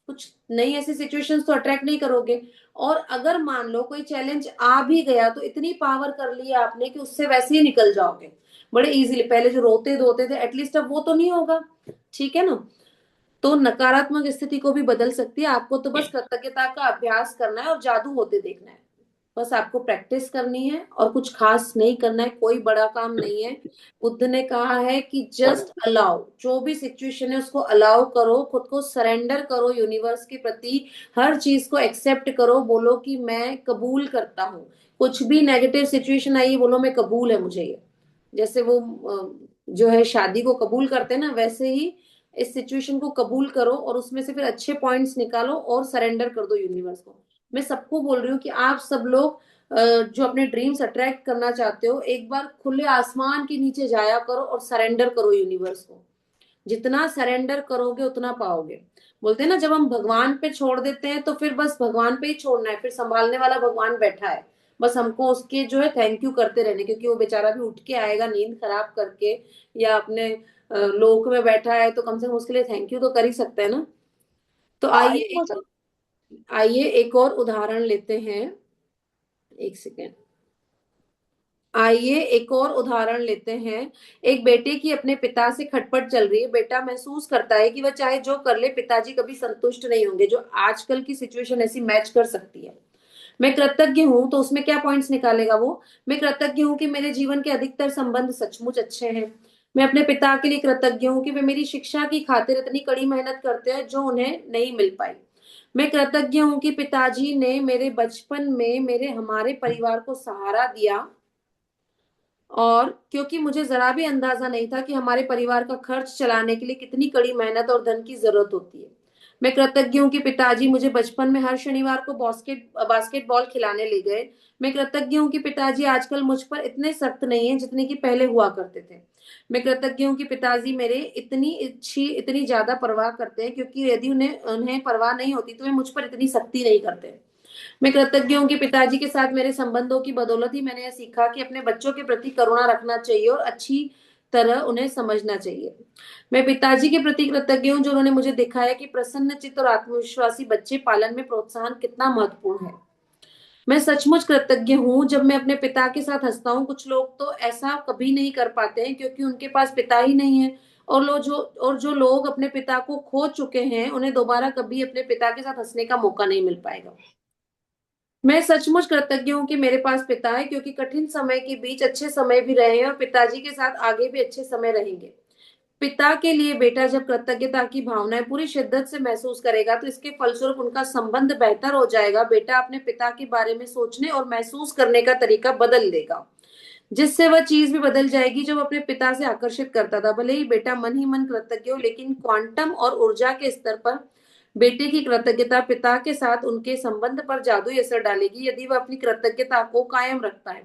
कुछ नई ऐसी सिचुएशंस तो अट्रैक्ट नहीं करोगे। और अगर मान लो कोई चैलेंज आ भी गया तो इतनी पावर कर ली आपने कि उससे वैसे ही निकल जाओगे बड़े इजीली। पहले जो रोते धोते थे, एटलीस्ट अब वो तो नहीं होगा, ठीक है ना। तो नकारात्मक स्थिति को भी बदल सकती है। आपको तो बस कृतज्ञता का अभ्यास करना है और जादू होते देखना है। बस आपको प्रैक्टिस करनी है और कुछ खास नहीं करना है, कोई बड़ा काम नहीं है। बुद्ध ने कहा है कि जस्ट अलाउ, जो भी सिचुएशन है उसको अलाउ करो, खुद को सरेंडर करो यूनिवर्स के प्रति। हर चीज को एक्सेप्ट करो, बोलो कि मैं कबूल करता हूँ। कुछ भी नेगेटिव सिचुएशन आई, बोलो मैं कबूल है मुझे ये। जैसे वो जो है शादी को कबूल करते हैं ना, वैसे ही इस सिचुएशन को कबूल करो और उसमें से फिर अच्छे पॉइंट्स निकालो और सरेंडर कर दो यूनिवर्स को। मैं सबको बोल रही हूँ कि आप सब लोग जो अपने ड्रीम्स अट्रैक्ट करना चाहते हो, एक बार खुले आसमान के नीचे जाया करो और सरेंडर करो यूनिवर्स को। जितना सरेंडर करोगे उतना पाओगे। बोलते हैं ना, जब हम भगवान पे छोड़ देते हैं तो फिर बस भगवान पे ही छोड़ना है, फिर संभालने वाला भगवान बैठा है, बस हमको उसके जो है थैंक यू करते रहने, क्योंकि वो बेचारा भी उठ के आएगा नींद खराब करके, या अपने लोक में बैठा है तो कम से कम उसके लिए थैंक यू तो कर ही सकते हैं ना। तो हाँ, आइए ये हो सकता। एक और उदाहरण लेते हैं। एक सेकेंड। आइए एक और उदाहरण लेते हैं। एक बेटे की अपने पिता से खटपट चल रही है। बेटा महसूस करता है कि वह चाहे जो कर ले पिताजी कभी संतुष्ट नहीं होंगे, जो आजकल की सिचुएशन ऐसी मैच कर सकती है। मैं कृतज्ञ हूं, तो उसमें क्या पॉइंट्स निकालेगा वो? मैं कृतज्ञ हूं कि मेरे जीवन के अधिकतर संबंध सचमुच अच्छे हैं। मैं अपने पिता के लिए कृतज्ञ हूं कि वे मेरी शिक्षा की खातिर इतनी कड़ी मेहनत करते हैं जो उन्हें नहीं मिल पाई। मैं कृतज्ञ हूं कि पिताजी ने मेरे बचपन में मेरे हमारे परिवार को सहारा दिया, और क्योंकि मुझे जरा भी अंदाजा नहीं था कि हमारे परिवार का खर्च चलाने के लिए कितनी कड़ी मेहनत और धन की जरूरत होती है। मैं कृतज्ञ हूँ कि पिताजी मुझे बचपन में हर शनिवार को बास्केटबॉल खिलाने ले गए। मैं कृतज्ञ हूँ कि पिताजी आजकल मुझ पर इतने सख्त नहीं है जितने कि पहले हुआ करते थे। मैं कृतज्ञ हूँ कि पिताजी मेरे इतनी ज्यादा परवाह करते हैं, क्योंकि यदि उन्हें उन्हें परवाह नहीं होती तो वे मुझ पर इतनी सख्ती नहीं करते। मैं कृतज्ञ हूँ कि पिताजी के साथ मेरे संबंधों की बदौलत ही मैंने यह सीखा कि अपने बच्चों के प्रति करुणा रखना चाहिए और अच्छी तरह उन्हें समझना चाहिए। मैं पिताजी के प्रति कृतज्ञ हूँ जो उन्होंने मुझे दिखाया कि प्रसन्न चित्त और आत्मविश्वासी बच्चे पालन में प्रोत्साहन कितना महत्वपूर्ण है। मैं सचमुच कृतज्ञ हूँ जब मैं अपने पिता के साथ हंसता हूँ। कुछ लोग तो ऐसा कभी नहीं कर पाते हैं क्योंकि उनके पास पिता ही नहीं है। और जो लोग अपने पिता को खो चुके हैं उन्हें दोबारा कभी अपने पिता के साथ हंसने का मौका नहीं मिल पाएगा। मैं सचमुच कृतज्ञ हूँ कि मेरे पास पिता है, क्योंकि कठिन समय के बीच अच्छे समय भी रहे हैं और पिताजी के साथ आगे भी अच्छे समय रहेंगे। पिता के लिए बेटा जब कृतज्ञता की भावनाएं पूरी शिद्दत से महसूस करेगा तो इसके फलस्वरूप उनका संबंध बेहतर हो जाएगा। बेटा अपने पिता के बारे में सोचने और महसूस करने का तरीका बदल देगा, जिससे वह चीज भी बदल जाएगी जो वो अपने पिता से आकर्षित करता था। भले ही बेटा मन ही मन कृतज्ञ हो, लेकिन क्वांटम और ऊर्जा के स्तर पर बेटे की कृतज्ञता पिता के साथ उनके संबंध पर जादुई असर डालेगी। यदि वह अपनी कृतज्ञता को कायम रखता है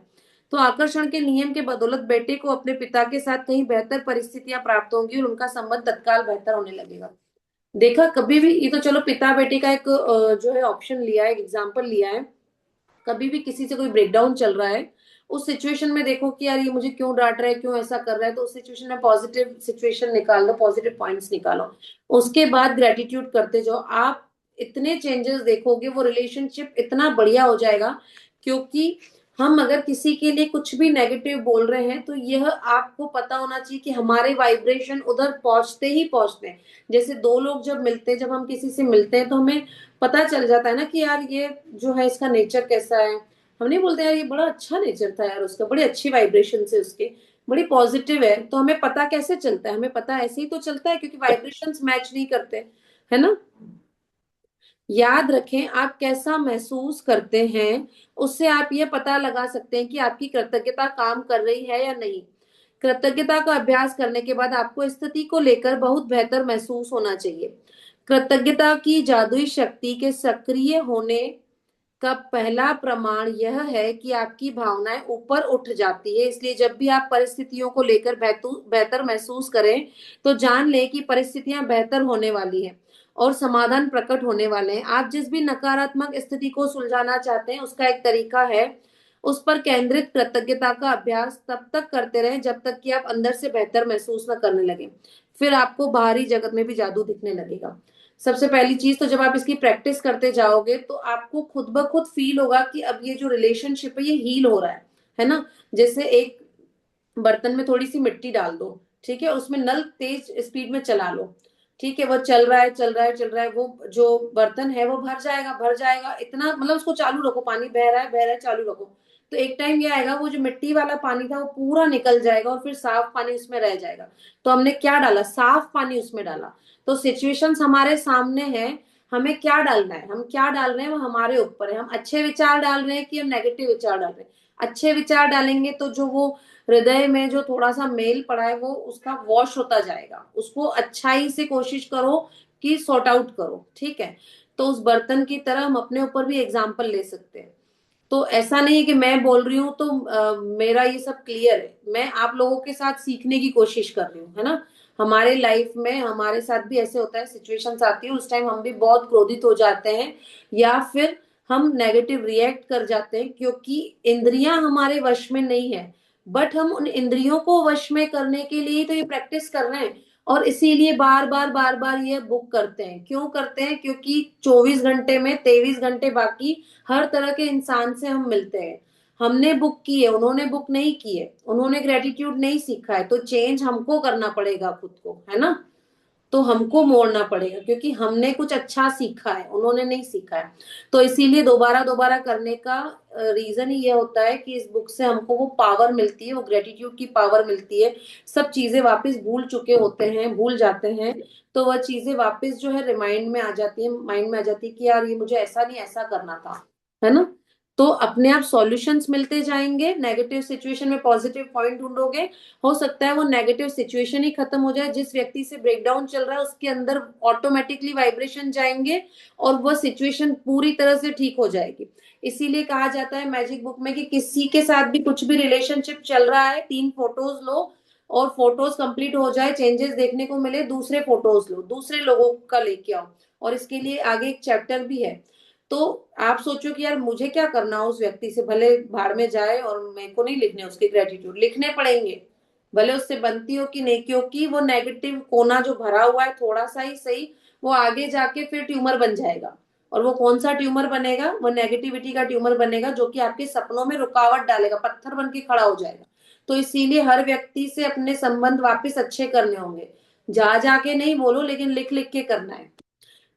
तो आकर्षण के नियम के बदौलत बेटे को अपने पिता के साथ कहीं बेहतर परिस्थितियां प्राप्त होंगी और उनका संबंध तत्काल बेहतर होने लगेगा। देखा कभी भी, ये तो चलो पिता बेटे का एक जो है ऑप्शन लिया है, एग्जाम्पल लिया है। कभी भी किसी से कोई ब्रेकडाउन चल रहा है, उस सिचुएशन में देखो कि यार ये मुझे क्यों डांट रहा है, क्यों ऐसा कर रहा है, तो उस सिचुएशन में पॉजिटिव सिचुएशन निकाल दो, पॉजिटिव पॉइंट्स निकालो। उसके बाद ग्रेटिट्यूड करते जाओ। आप इतने चेंजेस देखोगे, वो रिलेशनशिप इतना बढ़िया हो जाएगा। क्योंकि हम अगर किसी के लिए कुछ भी नेगेटिव बोल रहे हैं तो यह आपको पता होना चाहिए कि हमारे वाइब्रेशन उधर पहुंचते ही पहुंचते हैं। जैसे दो लोग जब मिलते हैं, जब हम किसी से मिलते हैं तो हमें पता चल जाता है ना कि यार ये जो है इसका नेचर कैसा है। हम नहीं बोलते यार ये बड़ा अच्छा नेचर था यार उसका, बड़ी अच्छी वाइब्रेशन से उसके, बड़ी पॉजिटिव है। तो हमें पता कैसे चलता है? हमें पता ऐसे ही तो चलता है क्योंकि वाइब्रेशंस मैच नहीं करते, है ना। याद रखें, आप कैसा महसूस करते हैं उससे आप ये पता लगा सकते हैं कि आपकी कृतज्ञता काम कर रही है या नहीं। कृतज्ञता का अभ्यास करने के बाद आपको स्थिति को लेकर बहुत बेहतर महसूस होना चाहिए। कृतज्ञता की जादुई शक्ति के सक्रिय होने का पहला प्रमाण यह है कि आपकी भावनाएं ऊपर उठ जाती है। इसलिए जब भी आप परिस्थितियों को लेकर बेहतर महसूस करें तो जान लें कि परिस्थितियां बेहतर होने वाली हैं और समाधान प्रकट होने वाले हैं। आप जिस भी नकारात्मक स्थिति को सुलझाना चाहते हैं उसका एक तरीका है, उस पर केंद्रित कृतज्ञता का अभ्यास तब तक करते रहें जब तक कि आप अंदर से बेहतर महसूस न करने लगे। फिर आपको बाहरी जगत में भी जादू दिखने लगेगा। सबसे पहली चीज तो जब आप इसकी प्रैक्टिस करते जाओगे तो आपको खुद ब खुद फील होगा कि अब ये जो रिलेशनशिप है ये हील हो रहा है ना। जैसे एक बर्तन में थोड़ी सी मिट्टी डाल दो, ठीक है, उसमें नल तेज स्पीड में चला लो, ठीक है, वो चल रहा है चल रहा है चल रहा है, वो जो बर्तन है वो भर जाएगा भर जाएगा, इतना मतलब उसको चालू रखो, पानी बह रहा है बह रहा है, चालू रखो। तो एक टाइम ये आएगा वो जो मिट्टी वाला पानी था वो पूरा निकल जाएगा और फिर साफ पानी उसमें रह जाएगा। तो हमने क्या डाला? साफ पानी उसमें डाला। तो सिचुएशंस हमारे सामने है, हमें क्या डालना है, हम क्या डाल रहे हैं वो हमारे ऊपर है। हम अच्छे विचार डाल रहे हैं कि हम नेगेटिव विचार डाल रहे हैं। अच्छे विचार डालेंगे तो जो वो हृदय में जो थोड़ा सा मेल पड़ा है वो उसका वॉश होता जाएगा। उसको अच्छाई से कोशिश करो कि सॉर्ट आउट करो, ठीक है। तो उस बर्तन की तरह हम अपने ऊपर भी एग्जाम्पल ले सकते हैं। तो ऐसा नहीं है कि मैं बोल रही हूँ तो मेरा ये सब क्लियर है, मैं आप लोगों के साथ सीखने की कोशिश कर रही हूँ, है ना। हमारे लाइफ में हमारे साथ भी ऐसे होता है, सिचुएशंस आती है, उस टाइम हम भी बहुत क्रोधित हो जाते हैं या फिर हम नेगेटिव रिएक्ट कर जाते हैं, क्योंकि इंद्रियां हमारे वश में नहीं है। बट हम उन इंद्रियों को वश में करने के लिए तो ये प्रैक्टिस कर रहे हैं, और इसीलिए बार बार ये बुक करते हैं। क्यों करते हैं? क्योंकि 24 घंटे में 23 घंटे बाकी हर तरह के इंसान से हम मिलते हैं। हमने बुक की है, उन्होंने बुक नहीं की है, उन्होंने ग्रेटिट्यूड नहीं सीखा है, तो चेंज हमको करना पड़ेगा खुद को, है ना। तो हमको मोड़ना पड़ेगा, क्योंकि हमने कुछ अच्छा सीखा है, उन्होंने नहीं सीखा है। तो इसीलिए दोबारा दोबारा करने का रीजन ही ये होता है कि इस बुक से हमको वो पावर मिलती है, वो ग्रेटिट्यूड की पावर मिलती है। सब चीजें वापस भूल चुके होते हैं, भूल जाते हैं, तो वह चीजें वापस जो है रिमाइंड में आ जाती है, माइंड में आ जाती है कि यार ये मुझे ऐसा नहीं ऐसा करना था, है ना। तो अपने आप सॉल्यूशंस मिलते जाएंगे, नेगेटिव सिचुएशन में पॉजिटिव पॉइंट ढूंढोगे। हो सकता है वो नेगेटिव सिचुएशन ही खत्म हो जाए, जिस व्यक्ति से ब्रेकडाउन चल रहा है उसके अंदर ऑटोमेटिकली वाइब्रेशन जाएंगे और वह सिचुएशन पूरी तरह से ठीक हो जाएगी। इसीलिए कहा जाता है मैजिक बुक में कि किसी के साथ भी कुछ भी रिलेशनशिप चल रहा है, 3 फोटोज लो और फोटोज कंप्लीट हो जाए, चेंजेस देखने को मिले, दूसरे फोटोज लो, दूसरे लोगों का लेके आओ। और इसके लिए आगे एक चैप्टर भी है। तो आप सोचो कि यार मुझे क्या करना, उस व्यक्ति से भले भाड़ में जाए और मेरे को नहीं लिखने उसके ग्रेटिट्यूड, लिखने पड़ेंगे, भले उससे बनती हो कि नहीं, क्योंकि वो नेगेटिव कोना जो भरा हुआ है थोड़ा सा ही सही, वो आगे जाके फिर ट्यूमर बन जाएगा। और वो कौन सा ट्यूमर बनेगा? वो नेगेटिविटी का ट्यूमर बनेगा, जो कि आपके सपनों में रुकावट डालेगा, पत्थर बन के खड़ा हो जाएगा। तो इसीलिए हर व्यक्ति से अपने संबंध वापस अच्छे करने होंगे। जा जाके नहीं बोलो, लेकिन लिख लिख के करना है।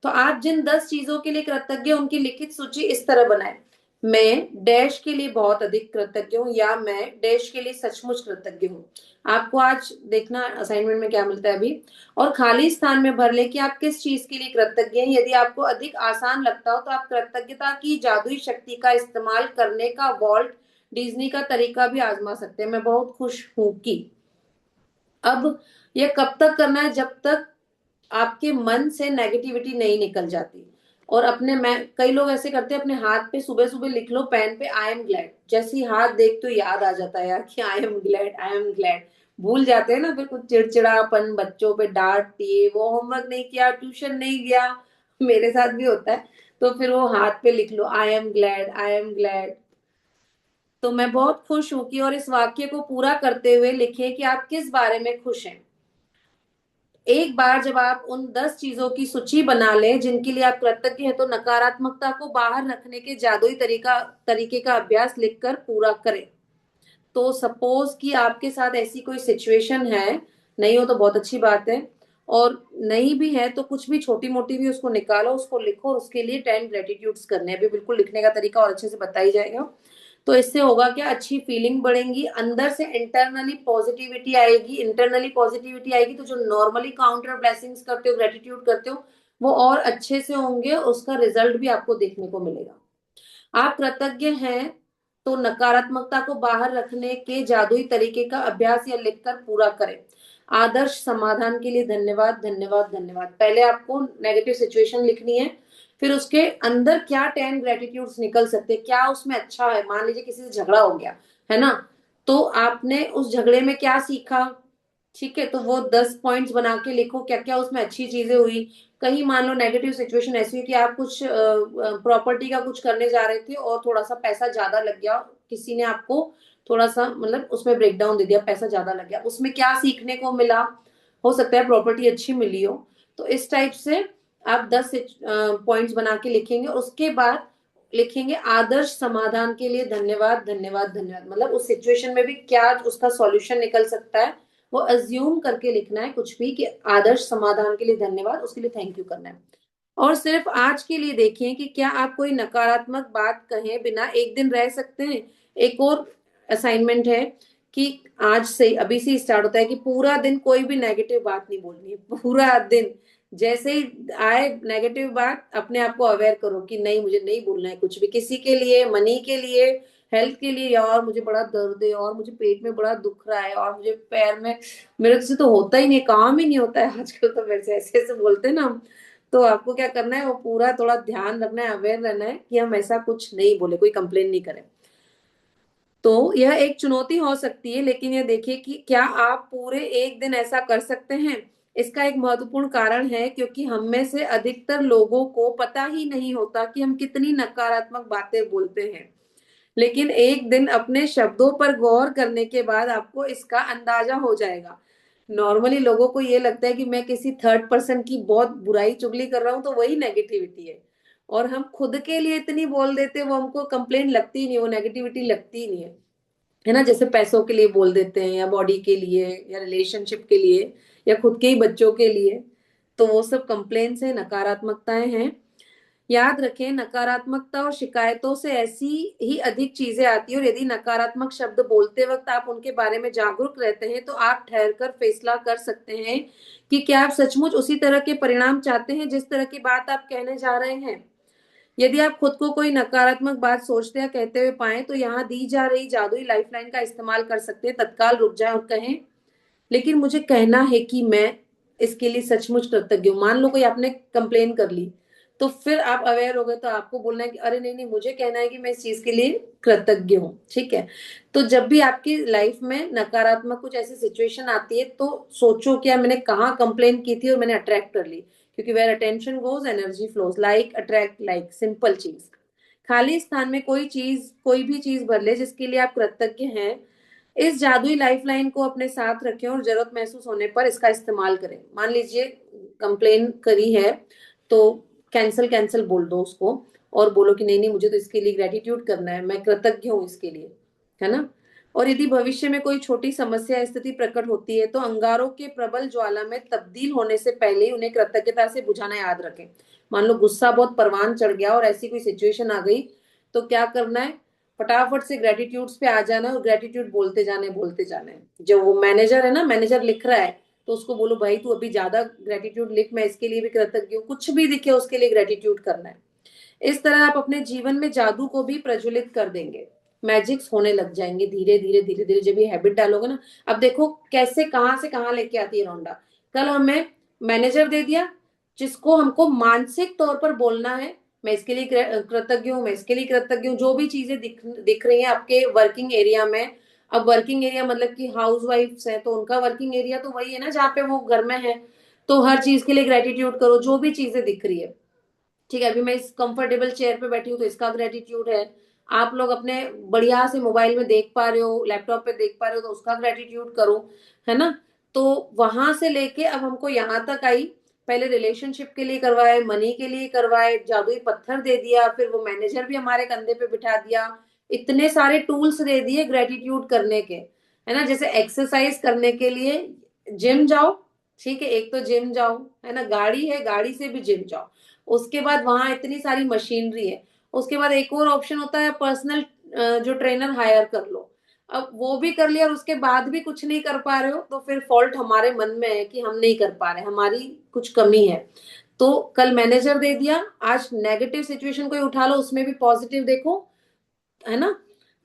तो आप जिन 10 चीजों के लिए कृतज्ञ, उनकी लिखित सूची इस तरह बनाएं। मैं डैश के लिए बहुत अधिक कृतज्ञ हूँ, या मैं डैश के लिए सचमुच कृतज्ञ हूँ। आपको आज देखना असाइनमेंट में क्या मिलता है अभी, और खाली स्थान में भर ले कि आप किस चीज के लिए कृतज्ञ हैं। यदि आपको अधिक आसान लगता हो तो आप कृतज्ञता की जादुई शक्ति का इस्तेमाल करने का वॉल्ट डिज्नी का तरीका भी आजमा सकते हैं। मैं बहुत खुश हूं कि, अब यह कब तक करना है? जब तक आपके मन से नेगेटिविटी नहीं निकल जाती। और अपने, मैं, कई लोग ऐसे करते हैं, अपने हाथ पे सुबह सुबह लिख लो पेन पे, आई एम ग्लैड। जैसे ही हाथ देख तो याद आ जाता है यार कि आई am glad, I am glad. भूल जाते हैं ना, फिर कुछ चिड़चिड़ापन, बच्चों पे डांट दिए, वो होमवर्क नहीं किया, ट्यूशन नहीं गया, मेरे साथ भी होता है। तो फिर वो हाथ पे लिख लो I am glad, I am glad. तो मैं बहुत खुश हूं कि, और इस वाक्य को पूरा करते हुए लिखें कि आप किस बारे में खुश हैं। एक बार जब आप उन 10 चीजों की सूची बना लें जिनके लिए आप कृतज्ञ हैं, तो नकारात्मकता को बाहर रखने के जादुई तरीके का अभ्यास लिखकर पूरा करें। तो सपोज कि आपके साथ ऐसी कोई सिचुएशन है, नहीं हो तो बहुत अच्छी बात है, और नहीं भी है तो कुछ भी छोटी मोटी भी उसको निकालो, उसको लिखो, और उसके लिए 10 ग्रेटिट्यूड्स करने हैं। अभी बिल्कुल लिखने का तरीका और अच्छे से बताई जाएगा। तो इससे होगा क्या, अच्छी फीलिंग बढ़ेंगी, अंदर से इंटरनली पॉजिटिविटी आएगी। इंटरनली पॉजिटिविटी आएगी तो जो नॉर्मली काउंटर ब्लेसिंग्स करते हो, ग्रेटिट्यूड करते हो, वो और अच्छे से होंगे, उसका रिजल्ट भी आपको देखने को मिलेगा। आप कृतज्ञ हैं तो नकारात्मकता को बाहर रखने के जादुई तरीके का अभ्यास या लिखकर पूरा करें। आदर्श समाधान के लिए धन्यवाद, धन्यवाद, धन्यवाद। पहले आपको नेगेटिव सिचुएशन लिखनी है, फिर उसके अंदर क्या 10 ग्रेटिट्यूड्स निकल सकते हैं, क्या उसमें अच्छा है। मान लीजिए किसी से झगड़ा हो गया, है ना, तो आपने उस झगड़े में क्या सीखा, ठीक है, तो वो 10 पॉइंट्स बना के लिखो, क्या क्या उसमें अच्छी चीजें हुई। कहीं मान लो नेगेटिव सिचुएशन ऐसी है कि आप कुछ प्रॉपर्टी का कुछ करने जा रहे थे और थोड़ा सा पैसा ज्यादा लग गया, किसी ने आपको थोड़ा सा मतलब उसमें ब्रेकडाउन दे दिया, पैसा ज्यादा लग गया, उसमें क्या सीखने को मिला। हो सकता है प्रॉपर्टी अच्छी मिली हो। तो इस टाइप से आप 10 पॉइंट्स बना के लिखेंगे, उसके बाद लिखेंगे आदर्श समाधान के लिए धन्यवाद, धन्यवाद, धन्यवाद। मतलब उस सिचुएशन में भी क्या उसका सॉल्यूशन निकल सकता है, वो अज्यूम करके लिखना है कुछ भी, कि आदर्श समाधान के लिए धन्यवाद, उसके लिए थैंक यू करना है। और सिर्फ आज के लिए देखिए कि क्या आप कोई नकारात्मक बात कहे बिना एक दिन रह सकते हैं। एक और असाइनमेंट है कि आज से, अभी से स्टार्ट होता है कि पूरा दिन कोई भी नेगेटिव बात नहीं बोलनी है, पूरा दिन। जैसे ही आए नेगेटिव बात, अपने आप को अवेयर करो कि नहीं, मुझे नहीं बोलना है कुछ भी, किसी के लिए, मनी के लिए, हेल्थ के लिए, यार मुझे बड़ा दर्द है और मुझे पेट में बड़ा दुख रहा है और मुझे पैर में, मेरे से तो होता ही नहीं, काम ही नहीं होता है आजकल, तो मेरे से ऐसे ऐसे बोलते हैं ना हम। तो आपको क्या करना है, वो पूरा थोड़ा ध्यान रखना है, अवेयर रहना है कि हम ऐसा कुछ नहीं बोले, कोई कंप्लेन नहीं करें। तो यह एक चुनौती हो सकती है, लेकिन यह देखिए कि क्या आप पूरे एक दिन ऐसा कर सकते हैं। इसका एक महत्वपूर्ण कारण है क्योंकि हम में से अधिकतर लोगों को पता ही नहीं होता कि हम कितनी नकारात्मक बातें बोलते हैं। लेकिन एक दिन अपने शब्दों पर गौर करने के बाद आपको इसका अंदाजा हो जाएगा। नॉर्मली लोगों को ये लगता है कि मैं किसी थर्ड पर्सन की बहुत बुराई चुगली कर रहा हूं, तो वही नेगेटिविटी है। और हम खुद के लिए इतनी बोल देते हैं, वो हमको कंप्लेन लगती ही नहीं, वो नेगेटिविटी लगती ही नहीं है ना। जैसे पैसों के लिए बोल देते हैं, या बॉडी के लिए, या रिलेशनशिप के लिए, या खुद के ही बच्चों के लिए। तो वो सब कंप्लेन है, नकारात्मकताएं हैं। याद रखें, नकारात्मकता और शिकायतों से ऐसी ही अधिक चीजें आती है, और यदि नकारात्मक शब्द बोलते वक्त आप उनके बारे में जागरूक रहते हैं तो आप ठहर कर फैसला कर सकते हैं कि क्या आप सचमुच उसी तरह के परिणाम चाहते हैं जिस तरह की बात आप कहने जा रहे हैं। यदि आप खुद को कोई नकारात्मक बात सोचते या कहते हुए पाए, तो यहाँ दी जा रही जादुई लाइफलाइन का इस्तेमाल कर सकते हैं। तत्काल रुक जाए और कहें, लेकिन मुझे कहना है कि मैं इसके लिए सचमुच कृतज्ञ हूँ। मान लो कोई आपने कंप्लेन कर ली, तो फिर आप अवेयर हो गए, तो आपको बोलना है कि अरे नहीं नहीं, मुझे कहना है कि मैं इस चीज के लिए कृतज्ञ हूँ। ठीक है। तो जब भी आपकी लाइफ में नकारात्मक कुछ ऐसी सिचुएशन आती है, तो सोचो क्या मैंने कहाँ कंप्लेन की थी और मैंने अट्रैक्ट कर ली। क्योंकि where attention goes energy flows, like attract like, simple चीज। खाली स्थान में कोई चीज, कोई भी चीज भर ले जिसके लिए आप कृतज्ञ हैं। इस जादुई लाइफलाइन को अपने साथ रखें और जरूरत महसूस होने पर इसका इस्तेमाल करें। मान लीजिए कंप्लेन करी है, तो कैंसल कैंसल बोल दो उसको, और बोलो कि नहीं नहीं, मुझे तो इसके लिए ग्रेटिट्यूड करना है, मैं कृतज्ञ हूँ इसके लिए, है ना। और यदि भविष्य में कोई छोटी समस्या स्थिति प्रकट होती है, तो अंगारों के प्रबल ज्वाला में तब्दील होने से पहले ही उन्हें कृतज्ञता से बुझाना याद रखें। मान लो गुस्सा बहुत परवान चढ़ गया और ऐसी कोई सिचुएशन आ गई, तो क्या करना है, फटाफट से ग्रेटिट्यूड्स पे आ जाना है और ग्रेटिट्यूड बोलते जाने बोलते जाना है। जो वो मैनेजर है ना, मैनेजर लिख रहा है, तो उसको बोलो भाई तू अभी ज्यादा ग्रेटिट्यूड लिख, मैं इसके लिए भी कृतज्ञ हूँ, कुछ भी दिखे उसके लिए ग्रेटिट्यूड करना है। इस तरह आप अपने जीवन में जादू को भी प्रज्वलित कर देंगे। मैजिक्स होने लग जाएंगे धीरे धीरे धीरे धीरे, जब ये हैबिट डालोगे ना। अब देखो कैसे कहाँ से कहाँ लेके आती है रौंडा। कल हमें मैनेजर दे दिया, जिसको हमको मानसिक तौर पर बोलना है, मैं इसके लिए कृतज्ञ हूँ, मैं इसके लिए कृतज्ञ हूँ। जो भी चीजें दिख दिख रही हैं आपके वर्किंग एरिया में, अब वर्किंग एरिया मतलब कि हाउस वाइफ्स है, तो उनका वर्किंग एरिया तो वही है ना जहाँ पे वो घर में है। तो हर चीज के लिए ग्रेटिट्यूड करो, जो भी चीजें दिख रही है। ठीक है, अभी मैं इस कंफर्टेबल चेयर पे बैठी हूँ तो इसका ग्रेटिट्यूड है। आप लोग अपने बढ़िया से मोबाइल में देख पा रहे हो, लैपटॉप पे देख पा रहे हो, तो उसका ग्रेटिट्यूड करो, है ना। तो वहां से लेके अब हमको यहाँ तक आई। पहले रिलेशनशिप के लिए करवाए, मनी के लिए करवाए, जादुई पत्थर दे दिया, फिर वो मैनेजर भी हमारे कंधे पे बिठा दिया। इतने सारे टूल्स दे दिए ग्रेटिट्यूड करने के, है ना। जैसे एक्सरसाइज करने के लिए जिम जाओ, ठीक है, एक तो जिम जाओ, है ना, गाड़ी है, गाड़ी से भी जिम जाओ। उसके बाद वहां इतनी सारी मशीनरी है। उसके बाद एक और ऑप्शन होता है, पर्सनल जो ट्रेनर हायर कर लो। अब वो भी कर लिया और उसके बाद भी कुछ नहीं कर पा रहे हो, तो फिर फॉल्ट हमारे मन में है कि हम नहीं कर पा रहे, हमारी कुछ कमी है। तो कल मैनेजर दे दिया, आज नेगेटिव सिचुएशन कोई उठा लो, उसमें भी पॉजिटिव देखो, है ना।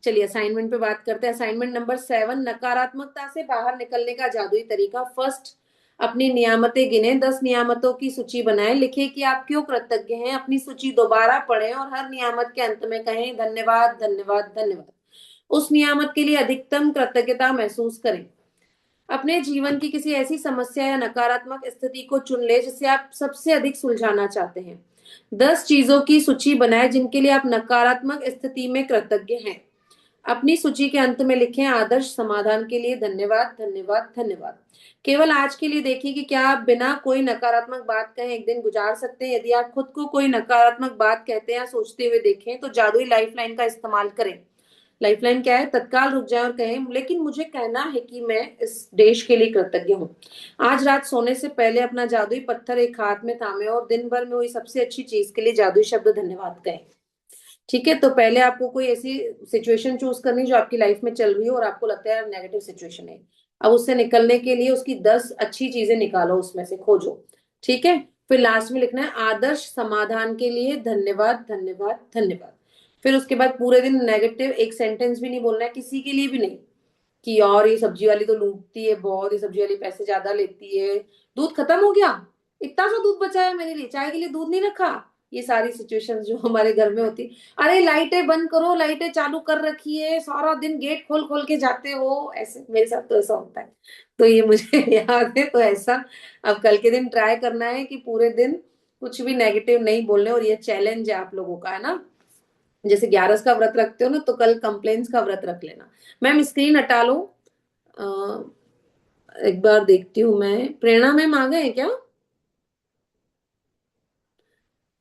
चलिए असाइनमेंट पे बात करते हैं। असाइनमेंट नंबर 7, नकारात्मकता से बाहर निकलने का जादुई तरीका। फर्स्ट, अपनी नियामतें गिने, 10 नियामतों की सूची बनाएं, लिखिए कि आप क्यों कृतज्ञ हैं। अपनी सूची दोबारा पढ़ें और हर नियामत के अंत में कहें धन्यवाद धन्यवाद धन्यवाद। उस नियामत के लिए अधिकतम कृतज्ञता महसूस करें। अपने जीवन की किसी ऐसी समस्या या नकारात्मक स्थिति को चुन ले जिसे आप सबसे अधिक सुलझाना चाहते हैं। 10 चीजों की सूची बनाएं जिनके लिए आप नकारात्मक स्थिति में कृतज्ञ हैं। अपनी सूची के अंत में लिखें आदर्श समाधान के लिए धन्यवाद धन्यवाद धन्यवाद। केवल आज के लिए देखिए कि क्या आप बिना कोई नकारात्मक बात कहे एक दिन गुजार सकते हैं। यदि आप खुद को कोई नकारात्मक बात कहते हैं या सोचते हुए देखें, तो जादुई लाइफलाइन का इस्तेमाल करें। लाइफलाइन क्या है, तत्काल रुक जाए और कहें, लेकिन मुझे कहना है कि मैं इस देश के लिए कृतज्ञ हूँ। आज रात सोने से पहले अपना जादुई पत्थर एक हाथ में थामे और दिन भर में हुई सबसे अच्छी चीज के लिए जादुई शब्द धन्यवाद कहें। ठीक है, तो पहले आपको कोई ऐसी सिचुएशन चूज करनी जो आपकी लाइफ में चल रही हो और आपको लगता है नेगेटिव सिचुएशन है। अब उससे निकलने के लिए उसकी 10 अच्छी चीजें निकालो, उसमें से खोजो। ठीक है, फिर लास्ट में लिखना है आदर्श समाधान के लिए धन्यवाद धन्यवाद धन्यवाद। फिर उसके बाद पूरे दिन नेगेटिव एक सेंटेंस भी नहीं बोलना है किसी के लिए भी नहीं, कि यार ये सब्जी वाली तो लूटती है बहुत, ये सब्जी वाली पैसे ज्यादा लेती है, दूध खत्म हो गया, इतना सा दूध बचा है मेरे लिए, चाय के लिए दूध नहीं रखा। ये सारी सिचुएशंस जो हमारे घर में होती, अरे लाइटें बंद करो, लाइटें चालू कर रखी है, सारा दिन गेट खोल खोल के जाते हो, ऐसे मेरे साथ तो ऐसा होता है। तो ये मुझे याद है, तो ऐसा अब कल के दिन ट्राई करना है कि पूरे दिन कुछ भी नेगेटिव नहीं बोलने, और ये चैलेंज है आप लोगों का, है ना। जैसे 11 का व्रत रखते हो ना, तो कल कंप्लेन्स का व्रत रख लेना। मैम स्क्रीन हटा लो। एक बार देखती हूँ मैं, प्रेरणा मैम आ गए हैं क्या?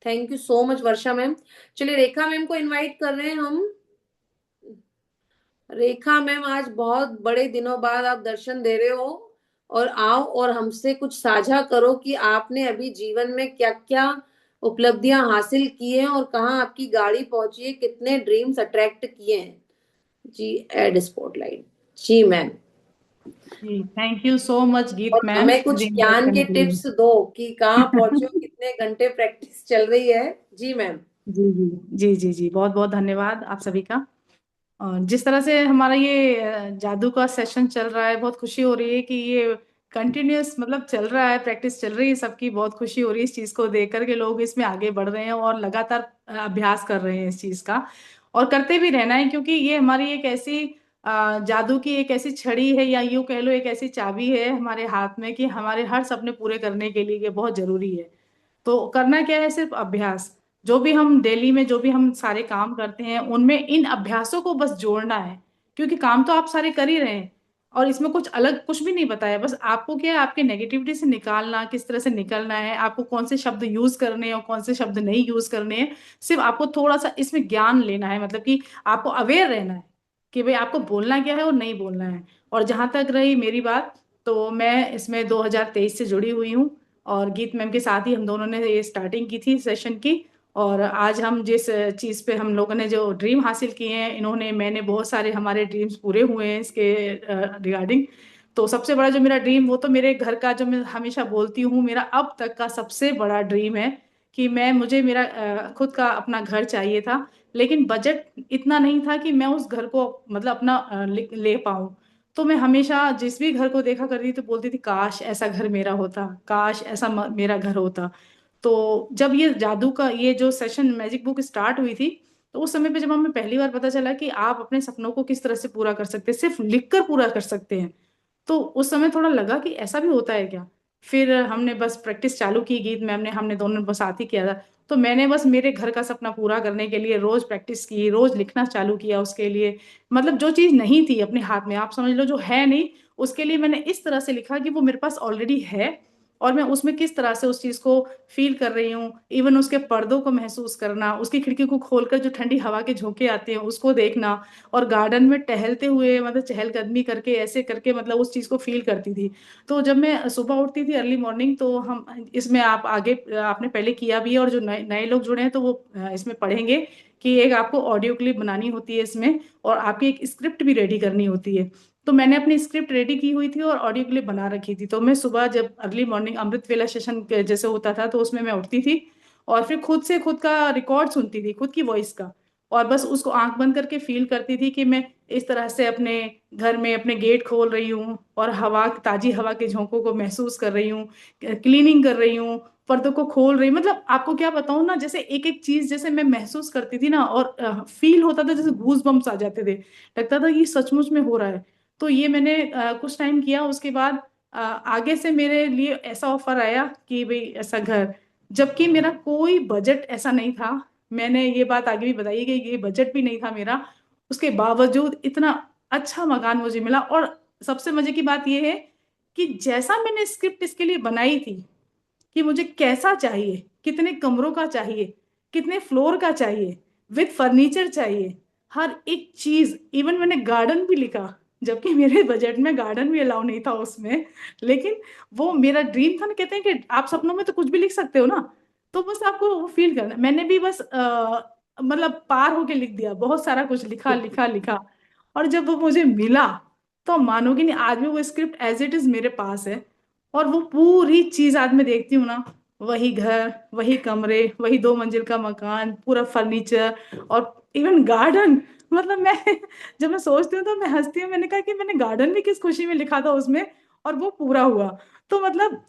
Thank you so much Varsha ma'am. चलिए रेखा मैम को इनवाइट कर रहे हैं हम। रेखा मैम, आज बहुत बड़े दिनों बाद आप दर्शन दे रहे हो, और आओ और हमसे कुछ साझा करो कि आपने अभी जीवन में क्या क्या उपलब्धियां हासिल की हैं, और कहाँ आपकी गाड़ी पहुंची है, कितने ड्रीम्स अट्रैक्ट किए हैं। जी, एड स्पॉटलाइट। जी मैम। जी thank you so much Geet और मैम हमें कुछ मुझे इनवाइट ज्ञान करने के के लिए। टिप्स दो कि कहाँ पहुंचे हो, कितने घंटे प्रैक्टिस चल रही है। जी मैम। जी जी जी जी जी, बहुत बहुत धन्यवाद आप सभी का। और जिस तरह से हमारा ये जादू का सेशन चल रहा है, बहुत खुशी हो रही है कि ये कंटिन्यूअस मतलब चल रहा है, प्रैक्टिस चल रही है सबकी। बहुत खुशी हो रही है इस चीज़ को देख कर के लोग इसमें आगे बढ़ रहे हैं और लगातार अभ्यास कर रहे हैं इस चीज़ का। और करते भी रहना है, क्योंकि ये हमारी एक ऐसी जादू की एक ऐसी छड़ी है, या यूँ कह लो एक ऐसी चाबी है हमारे हाथ में, कि हमारे हर सपने पूरे करने के लिए ये बहुत जरूरी है। तो करना क्या है, सिर्फ अभ्यास। जो भी हम डेली में जो भी हम सारे काम करते हैं उनमें इन अभ्यासों को बस जोड़ना है, क्योंकि काम तो आप सारे कर ही रहे हैं। और इसमें कुछ अलग कुछ भी नहीं बताया, बस आपको क्या है, आपके नेगेटिविटी से निकालना, किस तरह से निकलना है, आपको कौन से शब्द यूज करने हैं और कौन से शब्द नहीं यूज करने हैं। सिर्फ आपको थोड़ा सा इसमें ज्ञान लेना है, मतलब कि आपको अवेयर रहना है कि भाई आपको बोलना क्या है और नहीं बोलना है। और जहां तक रही मेरी बात, तो मैं इसमें 2023 से जुड़ी हुई हूँ, और गीत मैम के साथ ही हम दोनों ने ये स्टार्टिंग की थी सेशन की। और आज हम जिस चीज़ पे हम लोगों ने जो ड्रीम हासिल किए हैं, इन्होंने मैंने बहुत सारे हमारे ड्रीम्स पूरे हुए हैं इसके रिगार्डिंग। तो सबसे बड़ा जो मेरा ड्रीम, वो तो मेरे घर का, जो मैं हमेशा बोलती हूँ मेरा अब तक का सबसे बड़ा ड्रीम है, कि मुझे मेरा खुद का अपना घर चाहिए था। लेकिन बजट इतना नहीं था कि मैं उस घर को मतलब अपना ले पाऊँ। तो मैं हमेशा जिस भी घर को देखा करती थी तो बोलती थी, काश ऐसा घर मेरा होता, काश ऐसा मेरा घर होता। तो जब ये जादू का ये जो सेशन मैजिक बुक स्टार्ट हुई थी, तो उस समय पे जब हमें पहली बार पता चला कि आप अपने सपनों को किस तरह से पूरा कर सकते हैं, सिर्फ लिख कर पूरा कर सकते हैं, तो उस समय थोड़ा लगा कि ऐसा भी होता है क्या। फिर हमने बस प्रैक्टिस चालू की, गीत मैम ने, हमने दोनों ने बस साथ ही किया था। तो मैंने बस मेरे घर का सपना पूरा करने के लिए रोज प्रैक्टिस की, रोज लिखना चालू किया उसके लिए। मतलब जो चीज नहीं थी अपने हाथ में, आप समझ लो जो है नहीं, उसके लिए मैंने इस तरह से लिखा कि वो मेरे पास ऑलरेडी है, और मैं उसमें किस तरह से उस चीज को फील कर रही हूँ। इवन उसके पर्दों को महसूस करना, उसकी खिड़की को खोलकर जो ठंडी हवा के झोंके आते हैं उसको देखना, और गार्डन में टहलते हुए मतलब चहलकदमी करके ऐसे करके मतलब उस चीज को फील करती थी। तो जब मैं सुबह उठती थी अर्ली मॉर्निंग, तो हम इसमें आप आगे आपने पहले किया भी है, और जो नए नए लोग जुड़े हैं तो वो इसमें पढ़ेंगे कि एक आपको ऑडियो क्लिप बनानी होती है इसमें, और आपकी एक स्क्रिप्ट भी रेडी करनी होती है। तो मैंने अपनी स्क्रिप्ट रेडी की हुई थी और ऑडियो क्लिप बना रखी थी। तो मैं सुबह जब अर्ली मॉर्निंग अमृत वेला सेशन जैसे होता था, तो उसमें मैं उठती थी और फिर खुद से खुद का रिकॉर्ड सुनती थी, खुद की वॉइस का। और बस उसको आंख बंद करके फील करती थी कि मैं इस तरह से अपने घर में अपने गेट खोल रही हूँ, और हवा, ताजी हवा के झोंकों को महसूस कर रही हूँ, क्लीनिंग कर रही हूँ, पर्दों को खोल रही, मतलब आपको क्या बताऊं ना, जैसे एक एक चीज जैसे मैं महसूस करती थी ना, और फील होता था जैसे गूज बम्स आ जाते थे, लगता था कि सचमुच में हो रहा है। तो ये मैंने कुछ टाइम किया। उसके बाद आगे से मेरे लिए ऐसा ऑफर आया कि भाई ऐसा घर, जबकि मेरा कोई बजट ऐसा नहीं था। मैंने ये बात आगे भी बताई कि ये बजट भी नहीं था मेरा, उसके बावजूद इतना अच्छा मकान मुझे मिला। और सबसे मजे की बात यह है कि जैसा मैंने स्क्रिप्ट इसके लिए बनाई थी कि मुझे कैसा चाहिए, कितने कमरों का चाहिए, कितने फ्लोर का चाहिए, विद फर्नीचर चाहिए, हर एक चीज, इवन मैंने गार्डन भी लिखा, जबकि मेरे बजट में गार्डन भी अलाउ नहीं था उसमें। लेकिन वो मेरा ड्रीम था ना, कहते हैं कि आप सपनों में तो कुछ भी लिख सकते हो ना। तो बस आपको वो फील करना, मैंने भी बस मतलब पार होके लिख दिया, बहुत सारा कुछ लिखा लिखा लिखा। और जब वो मुझे मिला, तो मानोगे नहीं, आज भी वो स्क्रिप्ट एज इट इज मेरे पास है। और वो पूरी चीज आज मैं देखती हूँ ना, वही घर, वही कमरे, वही 2 मंजिल का मकान, पूरा फर्नीचर और इवन गार्डन। मतलब मैं जब मैं सोचती हूँ तो मैं हंसती हूँ। मैंने कहा कि मैंने गार्डन भी किस खुशी में लिखा था उसमें, और वो पूरा हुआ। तो मतलब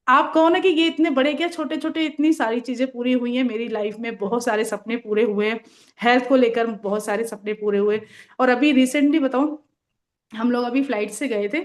आप कहो ना कि ये इतने बड़े क्या, छोटे छोटे इतनी सारी चीजें पूरी हुई हैं मेरी लाइफ में। बहुत सारे सपने पूरे हुए। हेल्थ को लेकर बहुत सारे सपने पूरे हुए। और अभी रिसेंटली बताऊं, हम लोग अभी फ्लाइट से गए थे।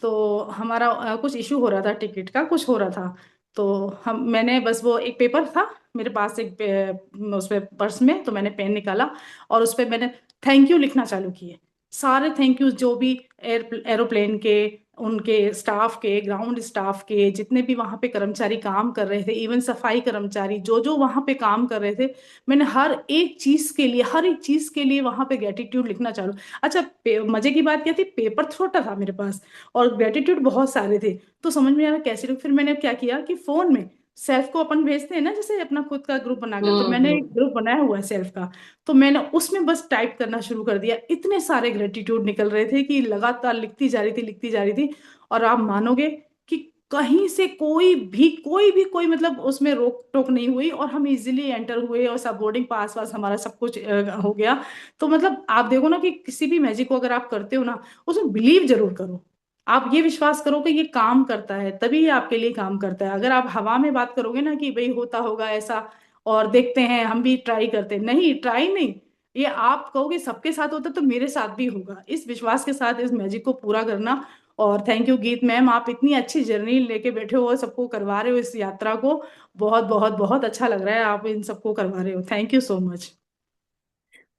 तो हमारा कुछ इशू हो रहा था, टिकट का कुछ हो रहा था। तो मैंने बस वो एक पेपर था मेरे पास, उस पे पर्स में, तो मैंने पेन निकाला और उस पे मैंने थैंक यू लिखना चालू किए। सारे थैंक यू जो भी एरोप्लेन के, उनके स्टाफ के, ग्राउंड स्टाफ के, जितने भी वहां पे कर्मचारी काम कर रहे थे, इवन सफाई कर्मचारी जो जो वहां पे काम कर रहे थे, मैंने हर एक चीज के लिए, हर एक चीज के लिए वहां पे ग्रेटिट्यूड लिखना चालू। अच्छा, मजे की बात क्या थी, पेपर छोटा था मेरे पास और ग्रेटिट्यूड बहुत सारे थे। तो समझ में आया कैसे लोग। फिर मैंने क्या किया कि फोन में सेल्फ को अपन भेजते हैं ना, जैसे अपना खुद का ग्रुप बनाकर, तो मैंने एक हम्म। ग्रुप बनाया हुआ है सेल्फ का। तो मैंने उसमें बस टाइप करना शुरू कर दिया। इतने सारे ग्रेटिट्यूड निकल रहे थे कि लगातार लिखती जा रही थी, लिखती जा रही थी। और आप मानोगे कि कहीं से कोई मतलब उसमें रोक टोक नहीं हुई, और हम इजीली एंटर हुए और सब बोर्डिंग पास वास हमारा सब कुछ हो गया। तो मतलब आप देखो ना कि किसी भी मैजिक को अगर आप करते हो ना, उसमें बिलीव जरूर करो। आप ये विश्वास करो कि ये काम करता है, तभी ये आपके लिए काम करता है। अगर आप हवा में बात करोगे ना कि भाई होता होगा ऐसा, और देखते हैं हम भी ट्राई करते हैं, नहीं, ट्राई नहीं। ये आप कहोगे सबके साथ होता तो मेरे साथ भी होगा, इस विश्वास के साथ इस मैजिक को पूरा करना। और थैंक यू गीत मैम, आप इतनी अच्छी जर्नी लेके बैठे हो और सबको करवा रहे हो इस यात्रा को। बहुत बहुत बहुत अच्छा लग रहा है, आप इन सबको करवा रहे हो। Thank you so much.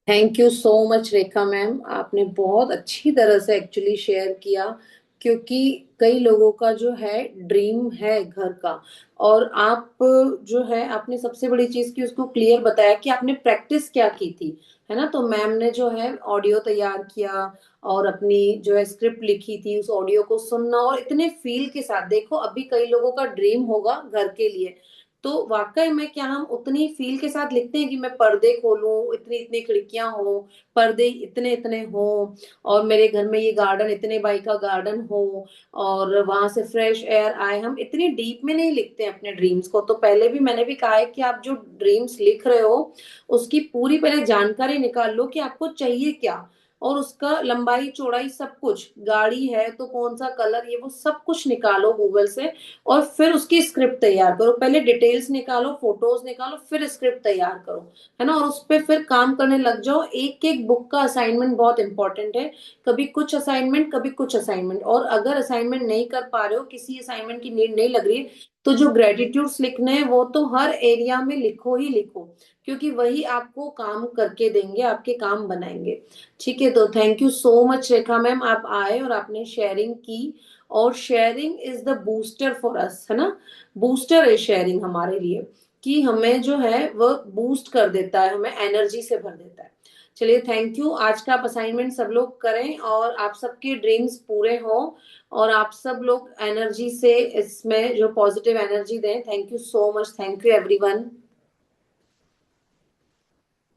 Thank you so much Rekha ma'am, आपने बहुत अच्छी तरह से एक्चुअली शेयर किया। क्योंकि कई लोगों का जो है ड्रीम है घर का, और आप जो है आपने सबसे बड़ी चीज की उसको क्लियर बताया कि आपने प्रैक्टिस क्या की थी, है ना। तो मैम ने जो है ऑडियो तैयार किया और अपनी जो है स्क्रिप्ट लिखी थी, उस ऑडियो को सुनना और इतने फील के साथ। देखो अभी कई लोगों का ड्रीम होगा घर के लिए, तो वाकई में क्या हम उतनी फील के साथ लिखते हैं कि मैं पर्दे खोलूं, इतनी इतनी खिड़कियां हो, पर्दे इतने इतने हो, और मेरे घर में ये गार्डन इतने बाई का गार्डन हो, और वहां से फ्रेश एयर आए। हम इतनी डीप में नहीं लिखते हैं अपने ड्रीम्स को। तो पहले भी मैंने भी कहा है कि आप जो ड्रीम्स लिख रहे हो उसकी पूरी पहले जानकारी निकाल लो कि आपको चाहिए क्या, और उसका लंबाई चौड़ाई सब कुछ, गाड़ी है तो कौन सा कलर, ये वो सब कुछ निकालो गूगल से। और फिर उसकी स्क्रिप्ट तैयार करो, पहले डिटेल्स निकालो, फोटोज निकालो, फिर स्क्रिप्ट तैयार करो, है ना। और उस पर फिर काम करने लग जाओ। एक एक बुक का असाइनमेंट बहुत इंपॉर्टेंट है। कभी कुछ असाइनमेंट, कभी कुछ असाइनमेंट, और अगर असाइनमेंट नहीं कर पा रहे हो, किसी असाइनमेंट की नीड नहीं लग रही है, तो जो ग्रेटिट्यूड्स लिखने हैं वो तो हर एरिया में लिखो ही लिखो, क्योंकि वही आपको काम करके देंगे, आपके काम बनाएंगे। ठीक है, तो thank you so much Rekha ma'am, आप आए और आपने शेयरिंग की। और sharing is the booster for us, है ना। बूस्टर है शेयरिंग हमारे लिए, कि हमें जो है वो बूस्ट कर देता है, हमें एनर्जी से भर देता है। चलिए, थैंक यू। आज का आप असाइनमेंट सब लोग करें और आप सबके ड्रीम्स पूरे हो, और आप सब लोग एनर्जी से इसमें जो पॉजिटिव एनर्जी दें। Thank you so much, thank you everyone.